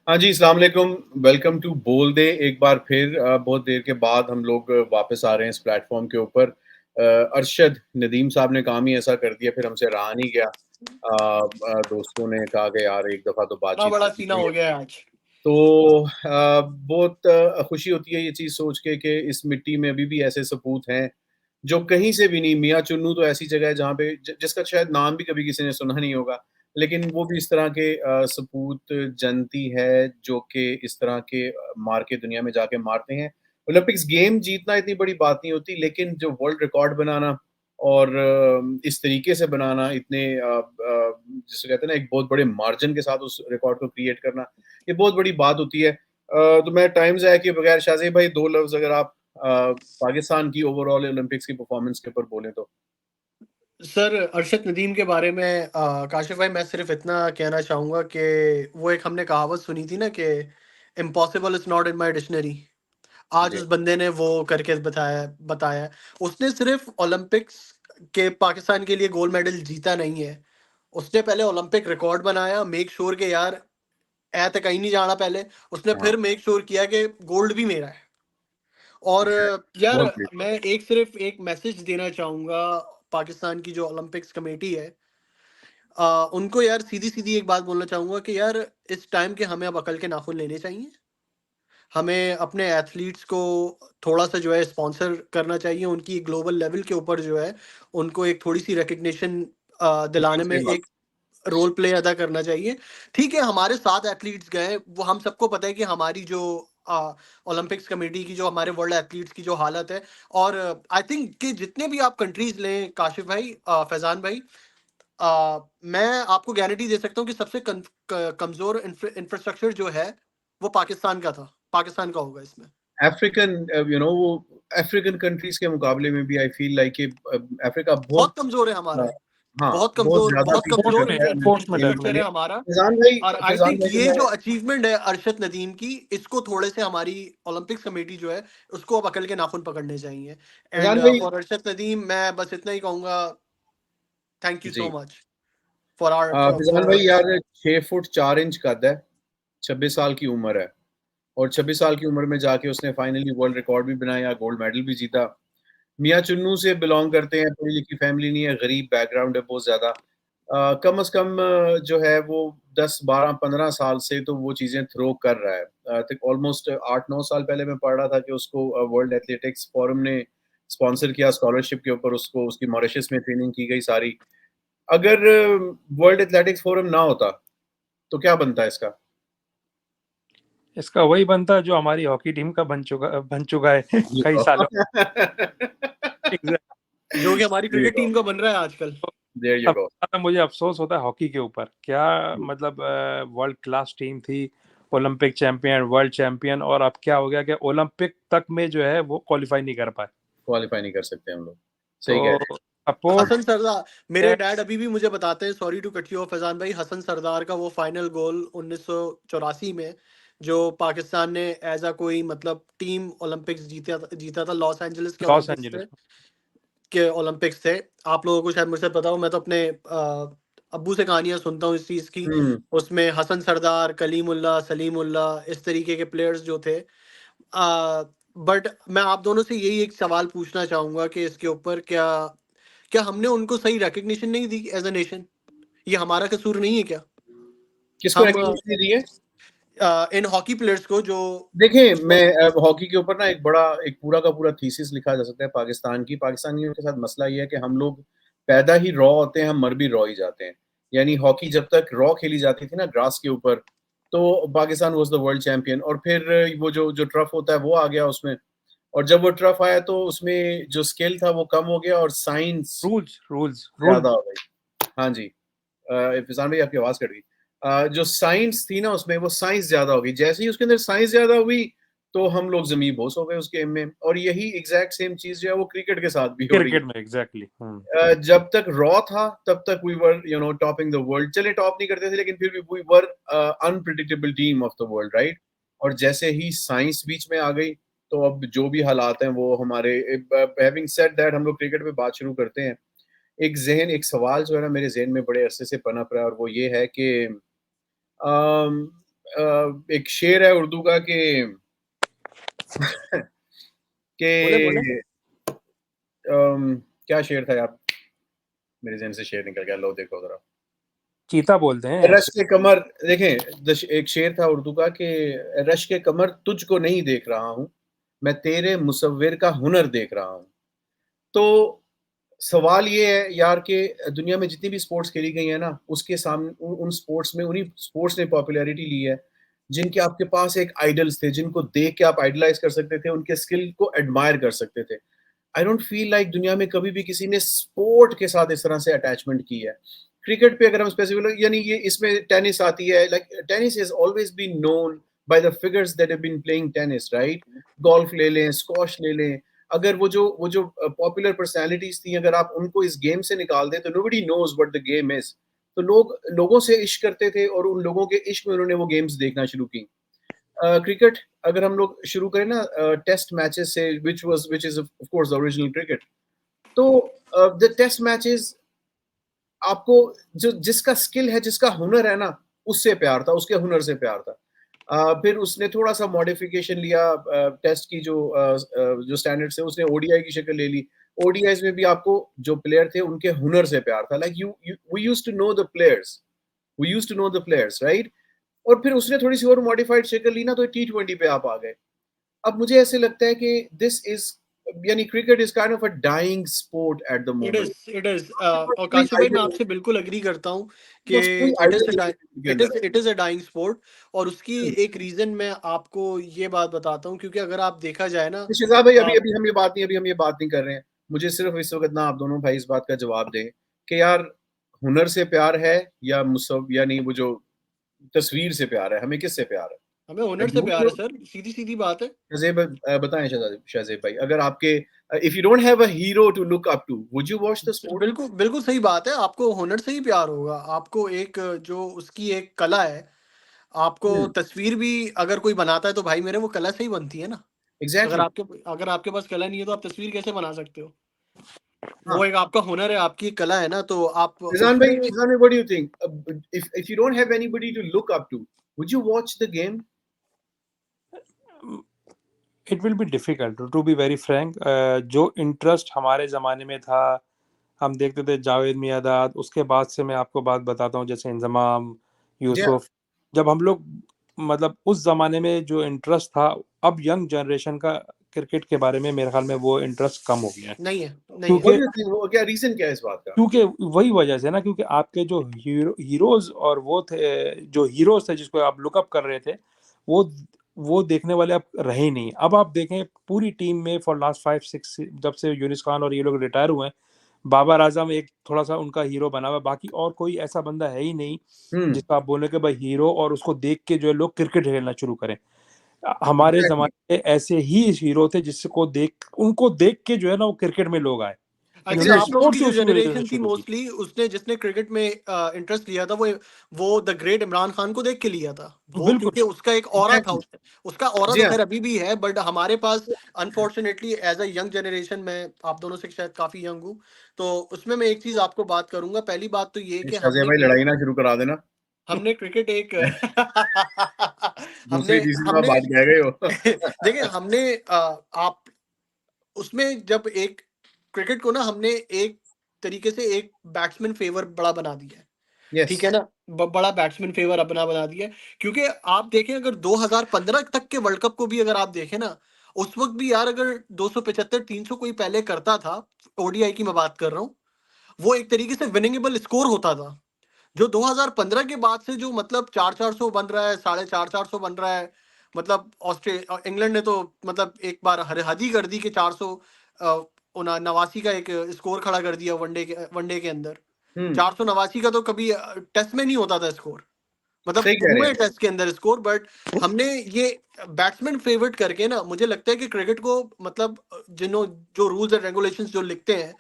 हाँ जी, अस्सलाम वालेकुम। वेलकम टू बोल दे। एक बार फिर बहुत देर के बाद हम लोग वापस आ रहे हैं इस प्लेटफ़ॉर्म के ऊपर। अरशद नदीम साहब ने काम ही ऐसा कर दिया, फिर हमसे रहा नहीं गया। दोस्तों ने कहा कि यार एक दफ़ा तो इतना बातचीत बड़ा करनी सीना हो चाहिए। गया है आज। तो बहुत खुशी होती है ये चीज़ सोच के कि इस मिट्टी में अभी भी ऐसे सपूत हैं, जो कहीं से भी नहीं। मियाँ चुन्नू तो ऐसी जगह है जहाँ पे जिसका शायद नाम भी कभी किसी ने सुना नहीं होगा, लेकिन वो भी इस तरह के सपूत जनती है, जो कि इस तरह के मार के दुनिया में जाके मारते हैं। ओलंपिक्स गेम जीतना इतनी बड़ी बात नहीं होती, लेकिन जो वर्ल्ड रिकॉर्ड बनाना और इस तरीके से बनाना इतने जिसे कहते हैं ना एक बहुत बड़े मार्जिन के साथ उस रिकॉर्ड को क्रिएट करना, ये बहुत बड़ी बात होती है। तो मैं टाइम ज़ाया किए बगैर शाज़ेब भाई 2 लफ्ज़ अगर आप पाकिस्तान की ओवरऑल ओलंपिक्स की परफ़ॉर्मेंस के ऊपर बोलें तो? सर अरशद नदीम के बारे में काशिफ भाई मैं सिर्फ इतना कहना चाहूँगा कि वो एक हमने कहावत सुनी थी ना कि impossible is not in my dictionary. आज जी। उस बंदे ने वो करके बताया बताया। उसने सिर्फ ओलंपिक्स के पाकिस्तान के लिए गोल्ड मेडल जीता नहीं है। उसने पहले ओलंपिक रिकॉर्ड बनाया, मेक श्योर कि यार ऐ तो कहीं नहीं जाना पहले। उसने हाँ, फिर मेक श्योर किया कि गोल्ड भी मेरा है। और एग्ज़ैक्टली यार बहुत ग्रेट। मैं एक सिर्फ एक मैसेज देना चाहूँगा पाकिस्तान की जो ओलंपिक्स कमेटी है। उनको यार सीधी-सीधी एक बात बोलना चाहूँगा कि यार इस टाइम के हमें अब अकल के नाखून लेने चाहिए। हमें अपने एथलीट्स को थोड़ा-सा जो है स्पॉन्सर करना चाहिए। उनकी ग्लोबल लेवल के ऊपर जो है उनको एक थोड़ी-सी रिकॉग्निशन बिल्कुल दिलाने में सही बात। एक रोल प्ले अदा करना चाहिए। ठीक है, हमारे 7 एथलीट्स गए, वो हम सबको पता है कि हमारी जो ओलंपिक्स कमेटी की जो हमारे वर्ल्ड एथलीट्स की जो हालत है। और आई थिंक कि जितने भी आप कंट्रीज़ लें काशिफ भाई, फैज़ान भाई, मैं आपको गारंटी दे सकता हूँ कि सबसे कमज़ोर इंफ्रास्ट्रक्चर जो है, वो पाकिस्तान का था। पाकिस्तान का होगा इसमें। अफ्रीकन वो अफ्रीकन कंट्रीज़ के मुकाबले में भी आई फ़ील लाइक कि अफ्रीका बहुत बहुत कमज़ोर है हमारा। हाँ, बहुत ज़्यादा बहुत पीछे कमज़ोर चला गया है स्पोर्ट्स में इंफ्रास्ट्रक्चर है डेफिनेटली। हमारा। और आई फ़ैज़ान थिंक भाई को ये मैं जो अचीवमेंट है अरशद नदीम की, इसको थोड़े से हमारी ओलंपिक्स कमेटी जो है, उसको अब अकल के नाखून पकड़ने चाहिए। एंड फ़ैज़ान भाई फॉर अरशद नदीम मैं बस इतना ही कहूँगा, थैंक यू सो जी। मच फॉर आवर फ़ैज़ान भाई फॉर। यार 6 फुट 4 इंच कद है, 26 साल की उम्र है और 26 साल की उम्र में जाके उसने फाइनली वर्ल्ड रिकॉर्ड भी बनाया, गोल्ड मेडल भी जीता। मियाँ चुन्नू से बिलॉन्ग करते हैं, पढ़ी-लिखी फैमिली नहीं है, गरीब बैकग्राउंड है बहुत ज़्यादा। कम से कम जो है वो 10, 12, 15 साल से तो वो चीज़ें थ्रो कर रहा है। आई थिंक ऑलमोस्ट 8-9 साल पहले मैं पढ़ रहा था कि उसको वर्ल्ड एथलेटिक्स फोरम ने स्पॉन्सर किया स्कॉलरशिप के ऊपर उसको उसकी मॉरिशस में ट्रेनिंग की गई सारी। अगर वर्ल्ड एथलेटिक्स फोरम ना होता, तो क्या बनता इसका? इसका वही बनता जो हमारी हॉकी टीम का बन चुका है ये कई तो सालों। एग्जैक्ट। जो कि हमारी there you cricket go, team का बन रहा है आजकल। देयर यू सबसे गो। ज्यादा मुझे अफसोस होता है हॉकी के ऊपर। क्या मतलब वर्ल्ड क्लास टीम थी, ओलंपिक चैंपियन, वर्ल्ड चैंपियन, और अब क्या हो गया कि ओलंपिक तक में जो है वो क्वालिफाई नहीं कर पाए। क्वालीफाई नहीं कर सकते हम लोग। सही कह तो रहे हैं। सपोर्ट हसन सरदार, मेरे है। डैड अभी भी मुझे बताते हैं, sorry to cut you off Faizan भाई, हसन सरदार का वो फाइनल गोल 1984 में जो पाकिस्तान ने एज अ कोई मतलब टीम ओलंपिक्स जीता था। लॉस एंजलिस के लॉस ओलंपिक्स थे। एंजलिस आप लोगों को शायद मुझसे पता हो, मैं तो अपने अब्बू से कहानियां सुनता हूँ इस चीज़ की। हुँ, उसमें हसन सरदार, कलीमुल्ला, सलीमुल्ला, इस तरीके के प्लेयर्स जो थे। बट मैं आप दोनों से यही एक सवाल पूछना चाहूंगा कि इसके ऊपर क्या क्या हमने उनको सही रिकग्निशन नहीं दी एज अ नेशन? ये हमारा कसूर नहीं है क्या? किसको हम रिकॉग्निशन दी है? इन हॉकी प्लेयर्स को जो देखिए, मैं हॉकी के ऊपर ना एक पूरा का पूरा थीसिस लिखा जा सकता है पाकिस्तान की। पाकिस्तानियों के साथ मसला ये है कि हम लोग पैदा ही रॉ होते हैं, हम मर भी रॉ ही जाते हैं। यानी हॉकी जब तक रॉ खेली जाती थी ना ग्रास के ऊपर, तो Pakistan was the world champion और फिर वो जो टर्फ होता है वो आ गया उसमें और जब वो टर्फ आया तो उसमें जो स्किल था वो कम हो गया और साइंस रूल्स। ज़्यादा हो गई। हाँ जी। फिज़ान भाई आपकी आवाज़ कट गई। जो साइंस थी ना उसमें वो साइंस ज़्यादा हो गई। जैसे ही उसके अंदर साइंस ज़्यादा हुई, तो हम लोग ज़मीन बोस हो गए उस गेम में और यही एग्ज़ैक्ट सेम चीज़ जो है वो क्रिकेट के साथ भी हो रही है। क्रिकेट में एग्जैक्टली। जब तक रॉ था तब तक we were topping the world. चलिए टॉप नहीं करते थे लेकिन फिर भी we were unpredictable team of the world right? और जैसे ही साइंस बीच में आ गई, तो अब जो भी हालात हैं वो हमारे हैविंग सेड दैट हम लोग क्रिकेट पे बात शुरू करते हैं। एक सवाल जो है ना मेरे ज़हन में बड़े अरसे से पनप रहा है और वो ये है कि एक शेर है उर्दू का कि बोले बोले क्या शेर था यार, मेरे ज़हन से शेर निकल गया, लो देखो ज़रा। चीता बोलते हैं रश के कमर, देखें एक शेर था उर्दू का कि रश के कमर तुझको नहीं देख रहा हूँ, मैं तेरे मुसव्विर का हुनर देख रहा हूँ। तो सवाल ये है यार कि दुनिया में जितनी भी स्पोर्ट्स खेली गई है ना, उसके सामने उन स्पोर्ट्स में उन्हीं स्पोर्ट्स ने पॉपुलैरिटी ली है, जिनके आपके पास एक आइडल्स थे, जिनको देख के आप आइडलाइज़ कर सकते थे, उनके स्किल को एडमायर कर सकते थे। आई डोंट फील लाइक दुनिया में कभी भी किसी ने स्पोर्ट के साथ इस तरह से अटैचमेंट की है। क्रिकेट पे अगर हम स्पेसिफिक, यानी ये इसमें टेनिस आती है, like tennis has always been known by the figures that have been playing tennis, right? Golf ले लें, स्क्वॉश ले लें, अगर वो जो पॉपुलर पर्सनैलिटीज़ थी, अगर आप उनको इस गेम से निकाल दें, तो nobody nose what the game is. तो लोगों से इश्क करते थे और उन लोगों के इश्क में उन्होंने वो गेम्स देखना शुरू की। क्रिकेट अगर हम लोग शुरू करें ना टेस्ट मैचेस से, which is of course the original cricket. तो द टेस्ट मैचेस आपको जो जिसका स्किल है, जिसका हुनर है ना, उससे प्यार था, उसके हुनर से प्यार था। फिर उसने थोड़ा-सा मॉडिफिकेशन लिया, टेस्ट की जो स्टैंडर्ड्स है, उसने ओडीआई की शक्ल ले ली। ओडीआईज़ में भी आपको जो प्लेयर थे, उनके हुनर से प्यार था। Like you you we used to know the players, right? और फिर उसने थोड़ी-सी और मॉडिफाइड शक्ल ली ना, तो टी20 पे आप आ गए। अब मुझे ऐसे लगता है कि दिस इज़, यानी cricket is kind of a dying sport at the moment. It is आपके पास और कोई काशिफ भाई मैं आइडल आपसे बिल्कुल एग्री करता हूँ आपके कि पास कोई इट इज आइडल नहीं है के अंदर। It is a dying sport. और उसकी हुँ। एक रीजन मैं आपको ये बात बताता हूँ, क्योंकि अगर आप देखा जाए ना शहज़ाद भाई, अ, अभी हम ये बात नहीं कर रहे हैं। मुझे सिर्फ़ इस वक़्त ना आप दोनों भाई इस बात का जवाब दें कि यार हुनर से प्यार है या यानी वो जो तस्वीर से प्यार है, हमें किससे प्यार है? हमें हुनर से ढूँढ प्यार लो। है सर, सीधी सीधी बात है। बताएँ शाहज़ेब भाई, अगर आपके if you don't have a hero to look up to, would you watch the sport? बिल्कुल बिल्कुल सही बात है, आपको हुनर से ही प्यार होगा। आपको एक जो उसकी एक कला है, आपको हुँ, तस्वीर भी अगर कोई बनाता है तो भाई मेरे वो कला से ही बनती है ना। एग्ज़ैक्टली। अगर आपके पास कला नहीं है तो आप तस्वीर कैसे बना सकते हो? हाँ, वो एक आपका हुनर है, आपकी एक कला है ना, तो आप उसमें रिज़वान भाई, what do you think? If you don't have anybody to look up to, would you watch the game? It will be difficult to be very frank. जो इंटरेस्ट हमारे ज़माने में था, हम देखते थे जावेद मियांदाद, उसके बाद से मैं आपको बात बताता हूँ, जैसे इंजमाम, या यूसुफ, जब हम लोग मतलब उस ज़माने में जो इंटरेस्ट था, अब यंग जनरेशन का क्रिकेट के बारे में मेरे ख्याल में वो इंटरेस्ट कम हो गया है। नहीं है, नहीं है। व्हाट क्योंकि डू यू थिंक, वो क्या रीज़न क्या है इस बात का? क्योंकि वही वजह से ना, क्योंकि आपके जो हीरोज और वो थे, जो हीरोज थे जिसको आप लुकअप कर रहे थे, वो वो देखने वाले अब रहे ही नहीं। अब आप देखें पूरी टीम में फॉर लास्ट 5-6, जब से यूनिस खान और ये लोग रिटायर हुए हैं, बाबर आजम एक थोड़ा सा उनका हीरो बना हुआ है, बाकी और कोई ऐसा बंदा है ही नहीं हुँ, जिसका आप बोले कि भाई हीरो, और उसको देख के जो है लोग क्रिकेट खेलना शुरू करें। हमारे एग्ज़ैक्टली। जमाने में ऐसे ही हीरो थे जिसको देख उनको देख के जो है ना वो क्रिकेट में लोग आए। आई थिंक इन्होंने आप लोगों की स्पोर्ट्स जो उसी वजह से जनरेशन थी शुरू की। मोस्टली, उसने जिसने क्रिकेट में इंटरेस्ट लिया था, वो द ग्रेट इमरान खान को देख के लिया था। वो बिल्कुल। क्योंकि उसका एक ऑरा था, एग्ज़ैक्टली। उसका ऑरा जी तो हाँ। खैर अभी भी है, बट हमारे पास unfortunately as a young generation में आप दोनों से शायद काफी यंग हूँ, तो उसमें मैं एक चीज आपको बात करूंगा। पहली बात तो ये कि शाहज़ेब भाई, लड़ाई ना शुरू करा देना। हमने क्रिकेट एक हमने दूसरी तीसरी बार हमने बात कह गए हो। देखिए हमने आप उसमें जब एक क्रिकेट को ना हमने एक तरीके से एक बैट्समैन फेवर बड़ा बना दिया है। यस। ठीक है ना? बड़ा बैट्समैन फेवर अपना बना दिया है, क्योंकि आप देखें अगर 2015 तक के वर्ल्ड कप को भी अगर आप देखें ना, उस वक्त भी यार अगर 275-300 कोई पहले करता था, ओडीआई की मैं बात कर रहा हूँ, वो एक तरीके से विनिंगेबल स्कोर होता था। जो 2015 के बाद से जो मतलब 4-400 बन रहा है, 450 बन रहा है, मतलब इंग्लैंड ने तो मतलब एक बार हद ही कर दी कि 400 नवासी का एक स्कोर खड़ा कर दिया वनडे के अंदर। हुँ, 489 का तो कभी टेस्ट में नहीं होता था स्कोर, मतलब सही कह रहे हुए हैं। टेस्ट के अंदर स्कोर, बट हमने ये बैट्समैन फेवरेट करके ना, मुझे लगता है कि क्रिकेट को मतलब जिन्हों जो रूल्स एंड रेगुलेशंस जो लिखते हैं,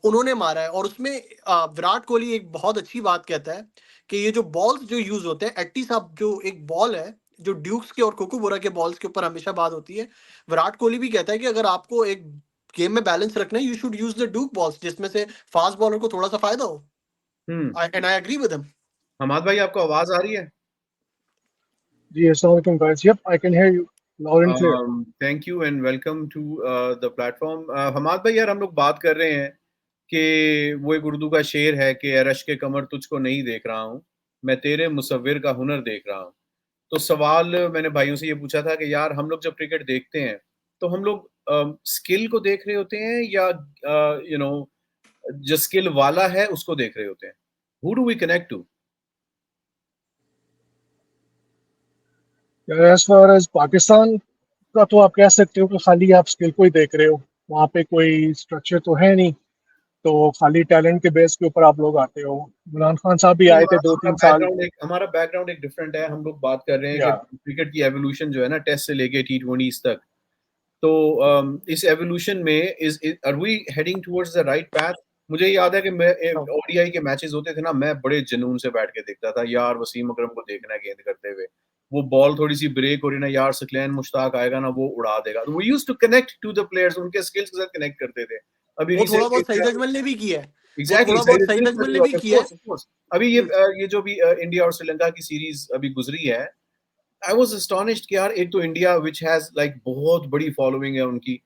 उन्होंने मारा है। और उसमें विराट कोहली एक बहुत अच्छी बात कहता है कि ये जो बॉल्स जो यूज होते हैं, एट्टी साहब जो एक बॉल है, जो ड्यूक्स के और कोकोबोरा के बॉल्स के ऊपर हमेशा बात होती है, विराट कोहली भी कहता है कि अगर आपको एक गेम में बैलेंस रखना है, you should use the Duke balls, जिसमें से फास्ट बॉलर को थोड़ा सा फायदा हो। हुँ, and I agree with him. Hammad भाई, आपको आवाज़ आ रही है? जी अस्सलाम वालेकुम guys. Yep, I can hear you loud and clear. Thank you and welcome to the platform. Hammad भाई यार हम लोग बात कर रहे हैं कि वो एक उर्दू का शेर है कि अरश के कमर तुझको नहीं देख रहा हूँ, मैं तेरे मुसव्विर का हुनर देख रहा हूँ। तो सवाल मैंने भाइयों से ये पूछा था कि यार हम लोग जब क्रिकेट देखते हैं तो हम लोग स्किल को देख रहे होते हैं या यू नो जो स्किल वाला है उसको देख रहे होते हैं? Who do we connect to? As far as Pakistan का तो आप कह सकते हो कि खाली आप स्किल को ही देख रहे हो, वहाँ पे कोई स्ट्रक्चर तो है नहीं, तो खाली टैलेंट के बेस के ऊपर आप लोग आते हो। इमरान खान साहब भी नहीं, आए थे 2-3 साल। हमारा बैकग्राउंड एक डिफरेंट है। हम लोग बात कर रहे हैं या कि क्रिकेट की एवोल्यूशन जो है ना टेस्ट से लेके T20s तक, तो इस एवोल्यूशन में are we heading towards the right path? मुझे याद है कि मैं ओडीआई के मैचेस होते थे ना, मैं बड़े जुनून से बैठ के देखता था, यार वसीम अकरम को देखना है गेंद करते हुए, वो बॉल थोड़ी सी ब्रेक हो रही ना, यार सकलैन मुश्ताक आएगा ना, वो उड़ा देगा। We used to connect to the players, उनके स्किल्स के साथ कनेक्ट करते थे। अभी वो थोड़ा बहुत रिसेंटली सईद अजमल ने भी किया है, एग्जैक्टली वो थोड़ा बहुत सईद अजमल ने भी किया है। ऑफ कोर्स अभी ये जो भी इंडिया और श्रीलंका की सीरीज अभी गुजरी है, आई वाज एस्टोनिश्ड कि यार एक तो इंडिया व्हिच हैज लाइक बहुत बड़ी फॉलोइंग है उनकी,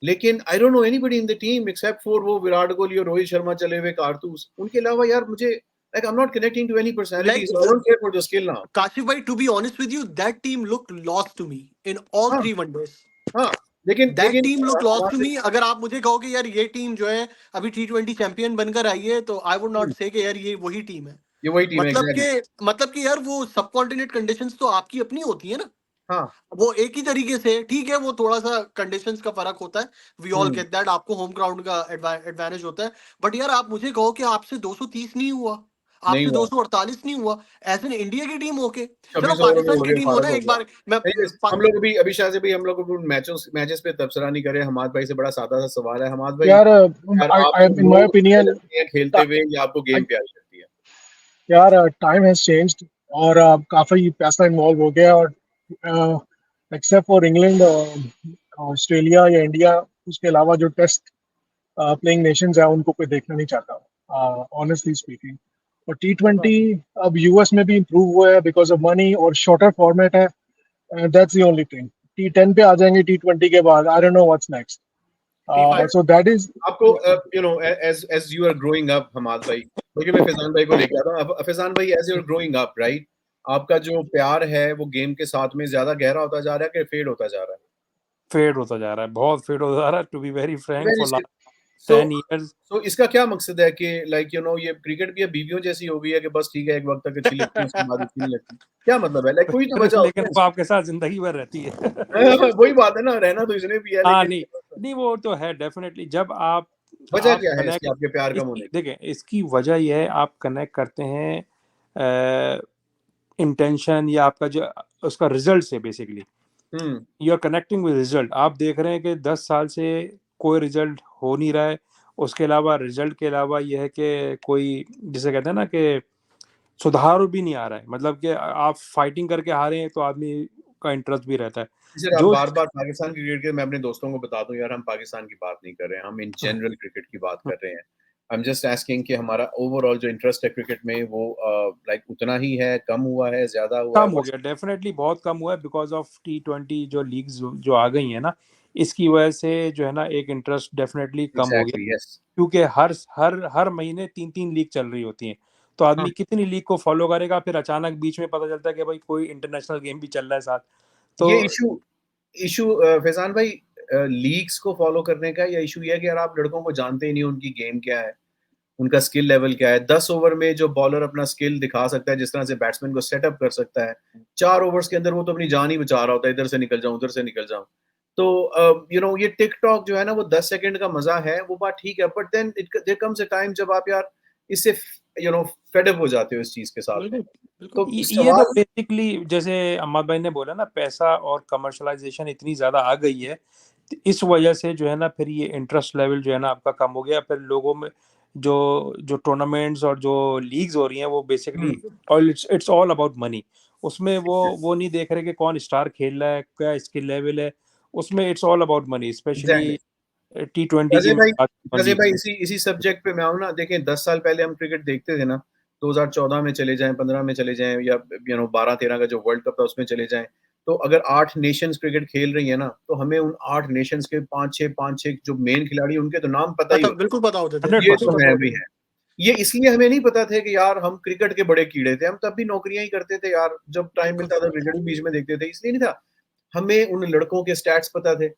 लेकिन आई don't no anybody in the team except for वो विराट कोहली और रोहित शर्मा चले हुए कारतूस, उनके अलावा यार मुझे like I am not connecting to any personality, so I don't care for the skill now. Kashif भाई, to be honest with you, that team look lost to me in all हाँ 3 वनडेज। हाँ लेकिन that team look lost to हमारे me. अगर आप मुझे कहो कि यार ये टीम जो है अभी T20 चैंपियन बनकर आई है, तो आई वुड नॉट से कि यार ये वही टीम है। ये वही टीम है एग्जैक्टली। मतलब कि यार वो सब कॉन्टिनेंट कंडीशंस तो आपकी अपनी होती है ना, हाँ वो एक ही तरीके से ठीक है, वो थोड़ा सा कंडीशंस का फर्क होता है, वी ऑल गेट दैट, आपको होम ग्राउंड का एडवांटेज होता है। बट यार आप मुझे कहो कि आपसे 230 नहीं हुआ, नहीं आपसे हुआ 248 नहीं हुआ, ऐसे इंडिया की टीम होके, चलो 26 ओवर में पाकिस्तान उड़ की के टीम हो फारग ना, हो एक गया। बार मैं नहीं, हम लोग अभी शाह से भी हम लोग मैचेस पे तबसरा नहीं करे। हमाद भाई से बड़ा सादा सा सवाल है, हमाद भाई यार यार आपको इन माय लोग अच्छे ओपिनियन लगते हैं खेलते हुए या आपको गेम प्यारी लगती है? यार टाइम हैज चेंज्ड और काफी पैसा इन्वॉल्व हो गया, और एक्सेप्ट फॉर इंग्लैंड, ऑस्ट्रेलिया या इंडिया, उसके अलावा जो टेस्ट प्लेइंग नेशंस है उनको कोई देखना नहीं चाहता, ऑनेस्टली स्पीकिंग। और T20 अब यूएस में भी इम्प्रूव हुआ है बिकॉज ऑफ मनी, और शॉर्टर फॉर्मेट है, that's the only thing. T10 पे आ जाएंगे T20 के बाद, I don't know what's next, so that is आपको you know as you are growing up Hammad भाई, क्योंकि मैं फैजान भाई को लेके आता हूँ। फैजान भाई as you are growing up right, आपका जो प्यार है वो गेम के साथ में ज्यादा गहरा होता जा रहा है कि फेड होता जा रहा है? फेड होता जा रहा है, बहुत फेड होता जा रहा है, to be very frank, for last so 10 years। तो इसका क्या मकसद है कि लाइक यू नो ये क्रिकेट भी अब बीवियों जैसी हो गई है कि बस ठीक है एक वक्त तक अच्छी लगती है उसके बाद अच्छी नहीं लगती? क्या मतलब है? लाइक कोई तो वजह होती लेकिन है वो आपके साथ जिंदगी भर रहती है। वही बात है ना, रहना तो इसने भी है, हाँ, लेकिन नहीं वो तो है डेफिनेटली। जब आप वजह क्या है इसकी कनेक्ट, आपके प्यार कम होने की? देखें इसकी वजह यह है, आप कनेक्ट करते हैं इंटेंशन या आपका जो उसका रिजल्ट से, basically you are connecting with result. आप देख रहे हैं कि 10 साल से कोई रिजल्ट हो नहीं रहा है, उसके अलावा रिजल्ट के अलावा यह है कि कोई, जिसे कहते हैं ना कि सुधार भी नहीं आ रहा है, मतलब कि आप फाइटिंग करके हारे हैं तो आदमी का इंटरेस्ट भी रहता है। सर आप जो बार बार पाकिस्तान क्रिकेट के, मैं अपने दोस्तों को बता दूं यार, हम पाकिस्तान की बात नहीं कर रहे हैं, हम इन जनरल क्रिकेट की बात कर रहे हैं। आई एम जस्ट आस्किंग कि हमारा ओवरऑल जो इंटरेस्ट है क्रिकेट में वो लाइक उतना ही है, कम हुआ है, ज्यादा हुआ है? कम हो गया, डेफिनेटली बहुत कम हुआ है, बिकॉज ऑफ T20 जो लीग्स जो आ गई है ना, इसकी वजह से जो है ना एक इंटरेस्ट डेफिनेटली कम हो गया। Exactly yes. क्योंकि हर हर हर महीने 3-3 लीग चल रही होती हैं, तो आदमी कितनी लीग को फॉलो करेगा? फिर अचानक बीच में पता चलता है कि भाई कोई इंटरनेशनल गेम भी चल रहा है साथ, तो ये इशू फैजान भाई लीग्स को फॉलो करने का, या इशू ये है कि यार आप लड़कों को जानते ही नहीं, उनकी गेम क्या है, उनका स्किल लेवल क्या है? 10 ओवर में जो बॉलर अपना स्किल दिखा सकता है, जिस तरह से बैट्समैन को सेटअप कर सकता है, 4 ओवर्स के अंदर वो तो अपनी जान ही बचा रहा होता है, इधर से निकल जाऊं उधर से निकल जाऊं। तो यू नो ये टिकटॉक जो है ना, वो 10 सेकंड का मजा है, वो बात ठीक है, but then there comes a time जब आप यार इससे यू नो फेड अप हो जाते हो इस चीज के साथ में। तो ये तो बेसिकली जैसे अम्मद भाई ने बोला ना, पैसा और कमर्शलाइजेशन इतनी ज्यादा आ गई है, तो इस वजह से जो है ना फिर ये इंटरेस्ट लेवल जो है ना आपका कम हो गया। फिर लोगों में जो जो टूर्नामेंट्स और जो लीग्स हो रही हैं वो बेसिकली, और इट्स ऑल अबाउट मनी। उसमें वो नहीं देख रहे कि कौन स्टार खेल रहा है, क्या स्किल लेवल है, उसमें it's all about money, specially T20 की अजय भाई इसी सब्जेक्ट पे मैं आऊँ ना, देखें 10 साल पहले हम क्रिकेट देखते थे ना, 2014 में चले जाएँ, 15 में चले जाएँ या 12-13 का जो वर्ल्ड कप था उसमें चले जाएँ। तो अगर 8 नेशंस क्रिकेट खेल रही है ना, तो हमें उन 8 नेशंस के 5-6 जो मेन खिलाड़ी उनके तो नाम पता ही होते बिल्कुल पता होते थे, हैं। ये 100%। तो बिल्कुल है पता भी होते थे। है। ये इसलिए हमें नहीं पता था कि यार हम क्रिकेट के बड़े कीड़े थे। हम तब भी नौकरियाँ ही करते थे यार, जब टाइम बिल्कुल मिलता था सही बात क्रिकेट है। भी बीच में देखते थे, इसलिए नहीं था। हमें उन लड़कों के स्टैट्स पता थे।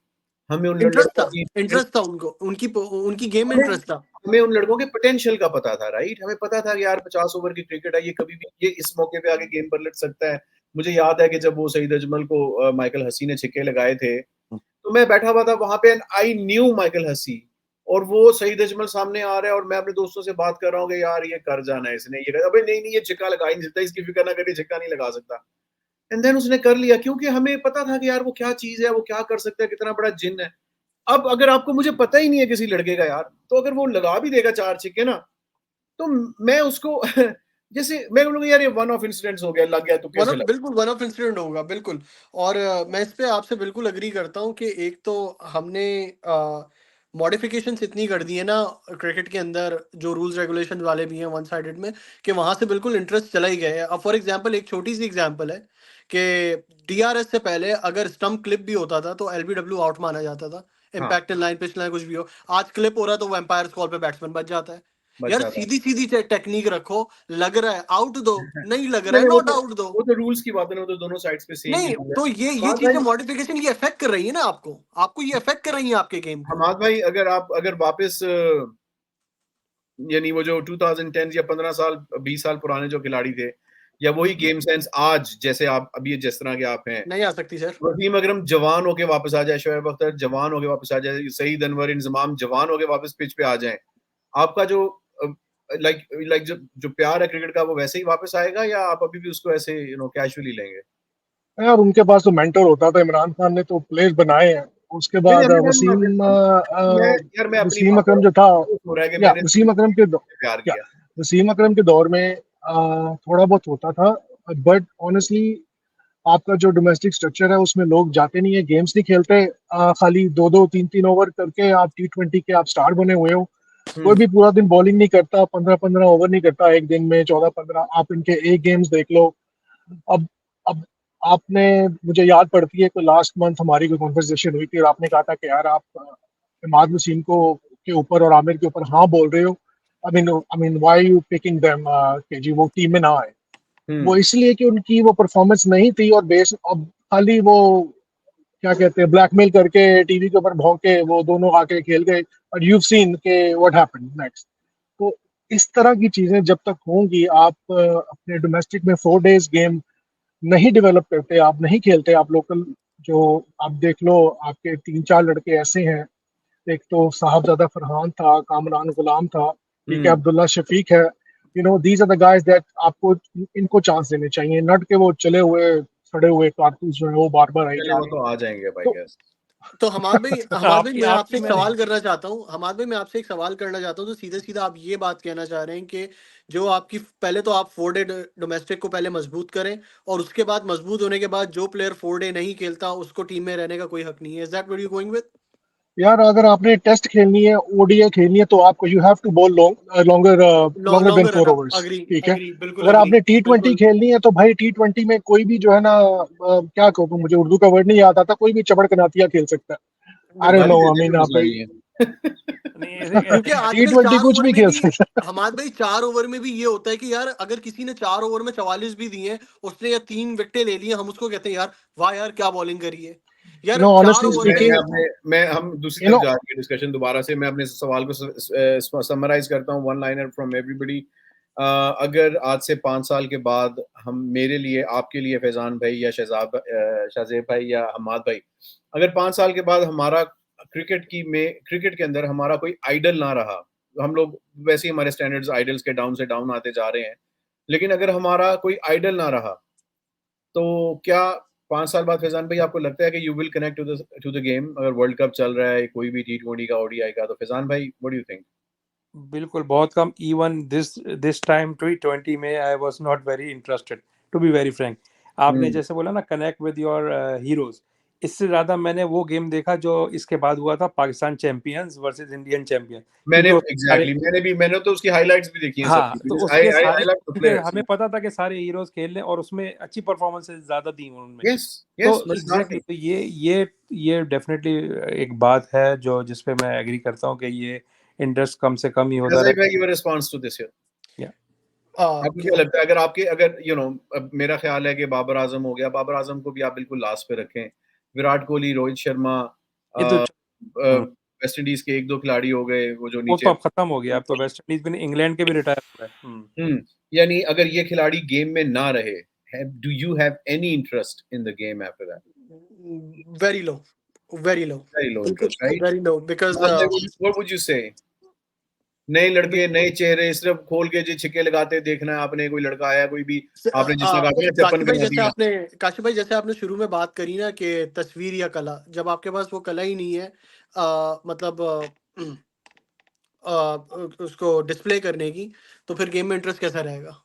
हमें उन इंटरेस्ट लड़कों था, की इंटरेस्ट था उनको, उनकी गेम में हमें इंटरेस्ट था। हमें उन लड़कों के पोटेंशियल का पता था, राइट? हमें पता था कि यार 50 ओवर की क्रिकेट है, ये कभी भी ये इस मौके पे आके गेम पलट सकता है। मुझे याद है कि जब वो सईद अजमल को माइकल हसी ने छक्के लगाए थे, तो मैं बैठा हुआ था वहाँ पे and I knew Michael Hussey और वो सईद अजमल सामने आ रहा है और मैं अपने दोस्तों से बात कर रहा हूँ कि यार ये कर जाना है इसने, ये अबे नहीं, ये छक्का लगा ही नहीं सकता, इसकी फिक्र ना करिए, छक्का नहीं लगा सकता। एंड देन उसने कर लिया क्योंकि हमें पता था कि यार वो क्या चीज़ है, वो क्या कर सकता है, कितना बड़ा जिन है। अब अगर आपको मुझे पता ही नहीं है किसी लड़के का यार, तो अगर वो लगा भी देगा 4 छक्के ना, तो मैं उसको जैसे मैं बोलूँगा यार ये वन ऑफ इंसिडेंट्स हो गया, लग गया तुक्के से लग बिल्कुल वन ऑफ इंसिडेंट होगा, बिल्कुल। और मैं इस पे आपसे बिल्कुल एग्री करता हूँ कि एक तो हमने मॉडिफिकेशंस इतनी कर दी है ना क्रिकेट के अंदर, जो रूल्स रेगुलेशंस वाले भी हैं वन साइडेड में, कि वहां से बिल्कुल इंटरेस्ट चला ही गया है। अब फॉर एग्जांपल एक छोटी सी एग्जांपल है कि डीआरएस से पहले अगर स्टंप क्लिप भी होता था तो एलबीडब्ल्यू आउट माना जाता था। हाँ, impact in line, pitch line, कुछ भी हो, आज क्लिप हो रहा है तो वो एम्पायर कॉल पे बैट्समैन बच जाता है। बच यार जाता सीधी सीधी टेक्निक रखो, लग रहा है आउट दो, है। नहीं लग रहा है नहीं नॉट आउट दो। वो तो रूल्स की बात है ना, वो तो दोनों साइड्स पे सेम ही नहीं रूल है। तो ये हमाद चीजें भाई मॉडिफिकेशन ये अफेक्ट कर रही है ना आपको, आपको ये अफेक्ट कर रही है आपके गेम को। हमाद भाई अगर वापस यानी वो जो 2010 या 15 साल 20 साल पुराने जो खिलाड़ी थे या वही गेम सेंस आज जैसे आप अभी जिस तरह के आप हैं, नहीं आ सकती सर। वसीम अकरम जवान होके वापस आ जाए, शोएब अख्तर जवान होके वापस आ जाए, सईद अनवर इंजमाम जवान होके वापस पिच पे आ जाए, आपका जो लाइक लाइक जो प्यार है क्रिकेट का वो वैसे ही वापस आएगा या आप अभी भी उसको ऐसे कैजुअली लेंगे? यार उनके पास तो मेंटर होता था, इमरान खान ने तो प्लेयर्स बनाए हैं। उसके नहीं बाद अभी मैं अपनी वसीम बात अकरम जो था, हो रहा है कि या मैंने वसीम अकरम के दौ- प्यार या किया। वसीम अकरम के दौर में थोड़ा बहुत होता था, बट ऑनेस्टली आपका जो डोमेस्टिक स्ट्रक्चर है उसमें लोग जाते नहीं है, गेम्स नहीं खेलते। खाली 2-2 3-3 ओवर करके आप T20 के आप स्टार बने हुए हो। कोई हम्म भी पूरा दिन बॉलिंग नहीं करता, 15-15 ओवर नहीं करता एक दिन में, 14-15। आप इनके एक गेम्स देख लो। अब आपने, मुझे याद पड़ती है कि लास्ट मंथ हमारी कोई कॉन्वर्सेशन हुई थी और आपने कहा था कि यार आप इमाद वसीम को के ऊपर और आमिर के ऊपर हाँ बोल रहे हो। I mean why you picking them कि जी वो टीम में ना आए। वो हम्म इसलिए कि उनकी वो परफॉर्मेंस नहीं थी, और बेस अब खाली वो क्या कहते हैं, ब्लैकमेल करके टीवी के ऊपर भौंक के वो दोनों आके खेल गए। और यू सीन के व्हाट हैपेंड नेक्स्ट। तो इस तरह की चीजें जब तक होंगी, आप अपने डोमेस्टिक में 4 डेज गेम नहीं डेवलप करते, आप नहीं खेलते, आप लोकल जो आप देख लो, आपके 3-4 लड़के ऐसे हैं। एक तो साहबजादा फरहान था, कामरान गुलाम था, ठीक है, हम्म अब्दुल्ला शफीक है। These are the guys that आपको इनको चांस देने चाहिए, नट के वो चले हुए सड़े हुए कारतूस जो है वो बार बार आई चले जा वो रहे हैं। तो आ जाएंगे भाई तो गेस। तो हमाद भाई आपकी मैं आपसे आपकी एक मैंने सवाल करना चाहता हूँ, हमाद भाई मैं आपसे एक सवाल करना चाहता हूँ, तो सीधे सीधा आप ये बात कहना चाह रहे हैं कि जो आपकी पहले तो आप 4 डे डोमेस्टिक को पहले मजबूत करें, और उसके बाद मजबूत होने के बाद जो प्लेयर 4 डे नहीं खेलता उसको टीम में रहने का कोई हक नहीं है। Is that what you going with? यार अगर आपने टेस्ट खेलनी है, ओडीआई खेलनी है, तो आपको you have to bowl longer longer then longer run 4 overs, agree, ठीक है। अग्री, बिल्कुल अगर अग्री, आपने T20 बिल्कुल। खेलनी है तो भाई T20 में कोई भी जो है ना, क्या कहूँ, मुझे उर्दू का वर्ड नहीं याद आता, कोई भी चबड़ कनातिया खेल सकता है। आई डोंट गाली no, they I they mean कोई आप मसला नहीं है। नहीं क्योंकि आजकल T20 चार कुछ ओवर भी में खेल भी, सकता है। हमारे भाई 4 ओवर में भी ये होता है कि यार अगर किसी ने 4 ओवर में 44 भी दिए, उसने या 3 विकेटें ले ली, हम उसको कहते हैं यार वाह यार क्या बॉलिंग करी है। यार चार ऑनेस्टली ओवर में मैं स्पीकिंग, अपने मैं हम दूसरी यू तरफ नो जा रही है डिस्कशन दोबारा से। मैं अपने सवाल को समराइज करता हूँ, वन लाइनर फ्रॉम एवरीबडी। अगर आज से 5 साल के बाद हम, मेरे लिए, आपके लिए, फैजान भाई या शाहजेब भाई या हमाद भाई, अगर 5 साल के बाद हमारा क्रिकेट के अंदर हमारा कोई आइडल ना रहा, हम लोग वैसे ही हमारे स्टैंडर्ड्स आइडल्स के डाउन से डाउन आते जा रहे हैं, लेकिन अगर हमारा कोई आइडल ना रहा, तो क्या 5 साल बाद फैजान भाई आपको लगता है कि you will connect to the game? अगर वर्ल्ड कप चल रहा है, कोई भी T20 का, ओडीआई का, तो फैजान भाई व्हाट डू यू थिंक? बिल्कुल बहुत कम। Even this this time T20 में I was not very interested, to be very frank. आपने हम्म जैसे बोला ना, कनेक्ट विद योर हीरोज, इससे ज्यादा मैंने वो गेम देखा जो इसके बाद हुआ था, Pakistan champions versus Indian champion, मैंने क्योंकि सारे, एग्जैक्टली मैंने तो उसकी हाइलाइट्स भी देखी हैं हाँ सबकी, तो बिकॉज़ उसके आई सारे, लाइक द क्योंकि प्लेयर्स। हमें पता था कि सारे हीरोज खेल रहे हैं और उसमें अच्छी परफॉर्मेंसेस ज्यादा दी उन्होंने। यस तो यस, एग्जैक्टली, तो ये डेफिनेटली एक बात है जो जिसपे मैं एग्री करता हूँ कि ये इंटरेस्ट कम से कम ही होता रज़ाक भाई, रहेगा। Your response to this here, या आपको क्या लगता है? अगर आपके, अगर अब मेरा ख्याल है कि बाबर आजम हो गया, बाबर आजम को भी आप बिल्कुल लास्ट पे रखें, विराट कोहली, रोहित शर्मा, ये तो वेस्ट इंडीज के एक दो खिलाड़ी हो गए वो जो वो तो नीचे। अब खत्म हो गया, अब तो वेस्ट इंडीज भी नहीं, इंग्लैंड के भी रिटायर हो गए। यानी अगर ये खिलाड़ी गेम में ना रहे, do you have any interest in the game after that? very low, very low, very low interest, right? very low, because what would you से? नए लड़के, नए चेहरे, सिर्फ खोल के जी छिक्के लगाते देखना है आपने, कोई लड़का आया, कोई भी आपने जिसने कहा कि चप्पन काशिफ भाई, बना जैसे दिया। काशिफ भाई जैसे आपने शुरू में बात करी ना कि तस्वीर या कला, जब आपके पास वो कला ही नहीं है, मतलब उसको डिस्प्ले करने की, तो फिर गेम में इंटरेस्ट कैसा रहेगा?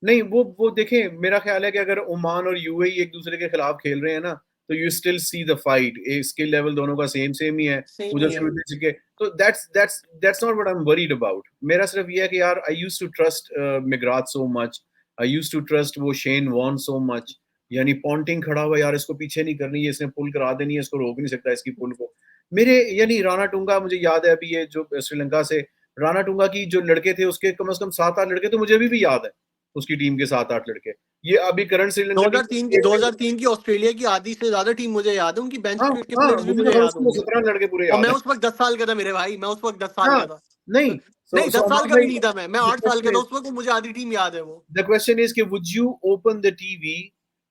नहीं, वो देखें, मेरा ख्याल है कि अगर ओमान और यूएई एक दूसरे के खिलाफ खेल रहे हैं ना, तो you still see the fight, skill level दोनों का सेम ही है, सेम उधर ही है। से उधर छिके, तो that's not what I am worried about. मेरा सिर्फ ये है कि यार, I used to trust McGrath so much, I used to trust वो शेन वॉर्न सो मच, यानी पॉन्टिंग खड़ा हुआ, यार इसको पीछे नहीं करनी है, इसने पुल करा देनी है, इसको रोक नहीं सकता इसकी पुल को। मेरे यानी राणा टूंगा, मुझे याद है अभी ये जो श्रीलंका से राणा टूंगा की जो लड़के थे, उसके कम से कम 7-8 लड़के तो मुझे अभी भी याद है, उसकी टीम के 7-8 लड़के। ये अभी करंट श्रीलंका टीम 2003 की ऑस्ट्रेलिया की आधी से ज्यादा टीम मुझे याद है, उनकी बेंच हाँ, के हाँ, प्लेयर्स भी मुझे मुझे तो याद होंगे। 17 लड़के पूरे और याद मैं हैं। उस वक्त 10 साल का था मेरे भाई, मैं उस वक्त 10 साल हाँ, का था। नहीं, नहीं, 10 साल अमान का भी भाई, नहीं था मैं 8 साल का था उस वक्त, मुझे आधी टीम याद है वो। the question is कि would you open the TV